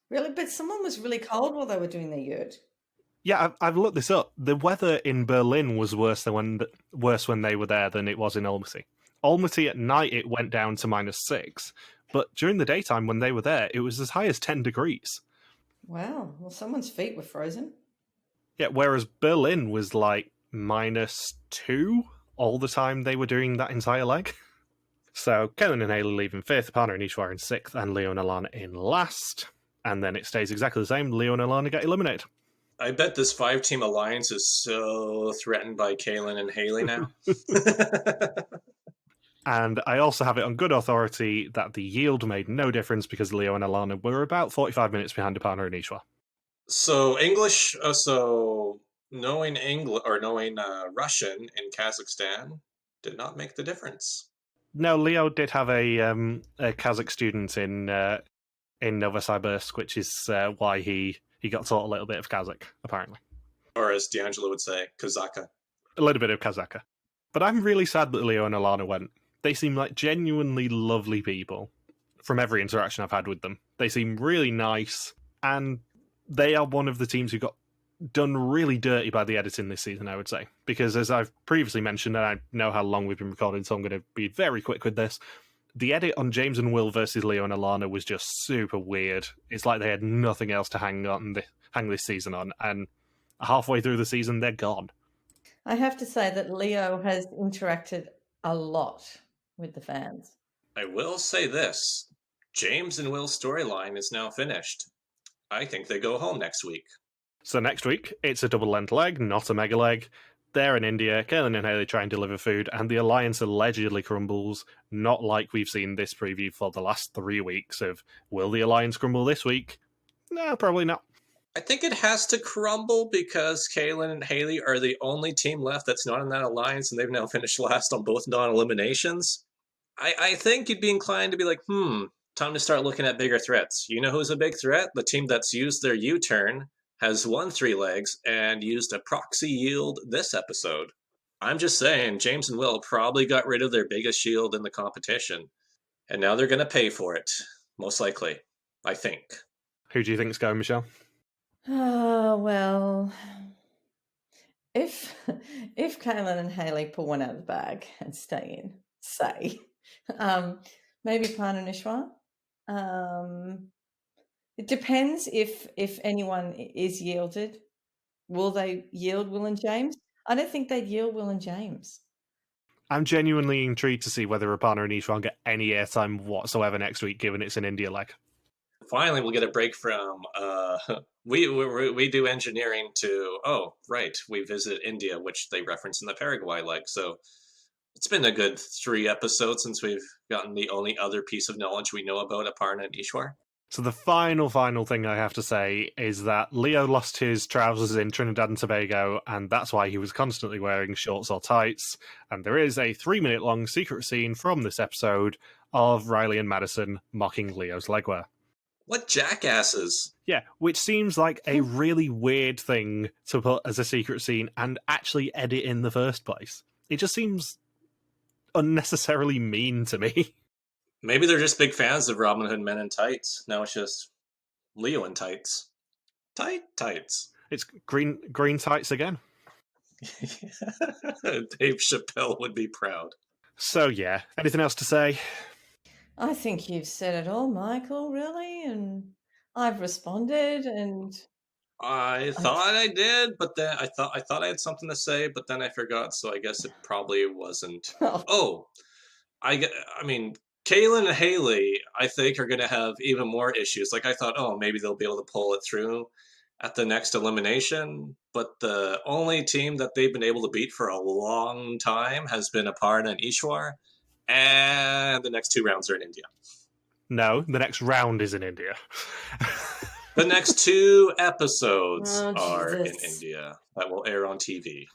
Really? But someone was really cold while they were doing their yurt. Yeah, I've looked this up. The weather in Berlin was worse when they were there than it was in Almaty. Almaty at night, it went down to -6. But during the daytime when they were there, it was as high as 10 degrees. Wow. Well, someone's feet were frozen. Yeah, whereas Berlin was like -2 all the time they were doing that entire leg. So Kaylin and Haley leave in 5th, Aparna and Eswar in 6th, and Leo and Alana in last. And then it stays exactly the same. Leo and Alana get eliminated. I bet this 5-team alliance is so threatened by Kaylin and Haley now. And I also have it on good authority that the yield made no difference because Leo and Alana were about 45 minutes behind Aparna and Eswar. So English, so knowing knowing Russian in Kazakhstan did not make the difference. No, Leo did have a Kazakh student in Novosibirsk, which is why he got taught a little bit of Kazakh, apparently. Or as D'Angelo would say, Kazaka. A little bit of Kazakh. But I'm really sad that Leo and Alana went. They seem like genuinely lovely people from every interaction I've had with them. They seem really nice, and they are one of the teams who got done really dirty by the editing this season, I would say. Because as I've previously mentioned, and I know how long we've been recording, so I'm going to be very quick with this, the edit on James and Will versus Leo and Alana was just super weird. It's like they had nothing else to hang this season on, and halfway through the season, they're gone. I have to say that Leo has interacted a lot with the fans. I will say this. James and Will's storyline is now finished. I think they go home next week. So next week, it's a double-length leg, not a mega leg. They're in India, Kaylin and Haley try and deliver food, and the alliance allegedly crumbles, not like we've seen this preview for the last 3 weeks of, will the alliance crumble this week? No, probably not. I think it has to crumble because Kaylin and Haley are the only team left that's not in that alliance, and they've now finished last on both non-eliminations. I think you'd be inclined to be like, time to start looking at bigger threats. You know who's a big threat? The team that's used their U-turn, has won 3 legs, and used a proxy yield this episode. I'm just saying, James and Will probably got rid of their biggest shield in the competition, and now they're going to pay for it, most likely, I think. Who do you think's going, Michelle? Oh, well, if Kaylin and Haley pull one out of the bag and stay in, say, maybe Aparna and Eswar. It depends if anyone is yielded. Will they yield Will and James? I don't think they'd yield Will and James. I'm genuinely intrigued to see whether Aparna and Eswar get any airtime whatsoever next week, given it's an India leg. Finally, we'll get a break from we do engineering to we visit India, which they reference in the Paraguay leg. So it's been a good 3 episodes since we've gotten the only other piece of knowledge we know about Aparna and Eswar. So the final thing I have to say is that Leo lost his trousers in Trinidad and Tobago, and that's why he was constantly wearing shorts or tights. And there is a 3-minute long secret scene from this episode of Riley and Madison mocking Leo's legwear. What jackasses! Yeah, which seems like a really weird thing to put as a secret scene and actually edit in the first place. It just seems unnecessarily mean to me. Maybe they're just big fans of Robin Hood Men in Tights. Now it's just Leo in tights. Tights. It's green tights again. Dave Chappelle would be proud. So yeah, anything else to say? I think you've said it all, Michael, really, and I've responded, and I thought I did, but then I thought I had something to say, but then I forgot, so I guess it probably wasn't. I mean, Kaylin and Haley, I think, are going to have even more issues. Like, I thought, maybe they'll be able to pull it through at the next elimination, but the only team that they've been able to beat for a long time has been Aparna and Eswar, and the next 2 rounds are in India. No, the next round is in India. The next 2 episodes Oh, are in Jesus. India that will air on TV.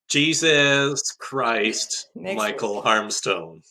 Jesus Christ, Next Michael week. Harmstone.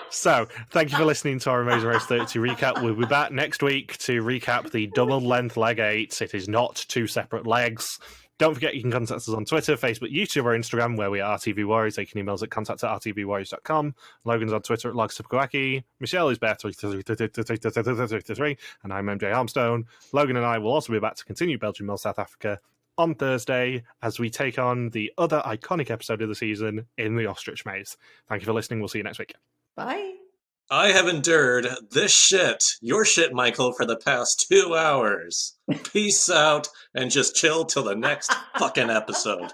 So, thank you for listening to our Amazing Race 32 recap. We'll be back next week to recap the double-length leg 8. It is not 2 separate legs. Don't forget you can contact us on Twitter, Facebook, YouTube, or Instagram, where we are RTV Warriors. They can email us at contact@rtvwarriors.com. Logan's on Twitter at Logsupkawaki. Michelle is Bear333, and I'm MJ Harmstone. Logan and I will also be back to continue Belgium Mill South Africa on Thursday as we take on the other iconic episode of the season in the Ostrich Maze. Thank you for listening. We'll see you next week. Bye. I have endured this shit, your shit, Michael, for the past 2 hours. Peace out and just chill till the next fucking episode.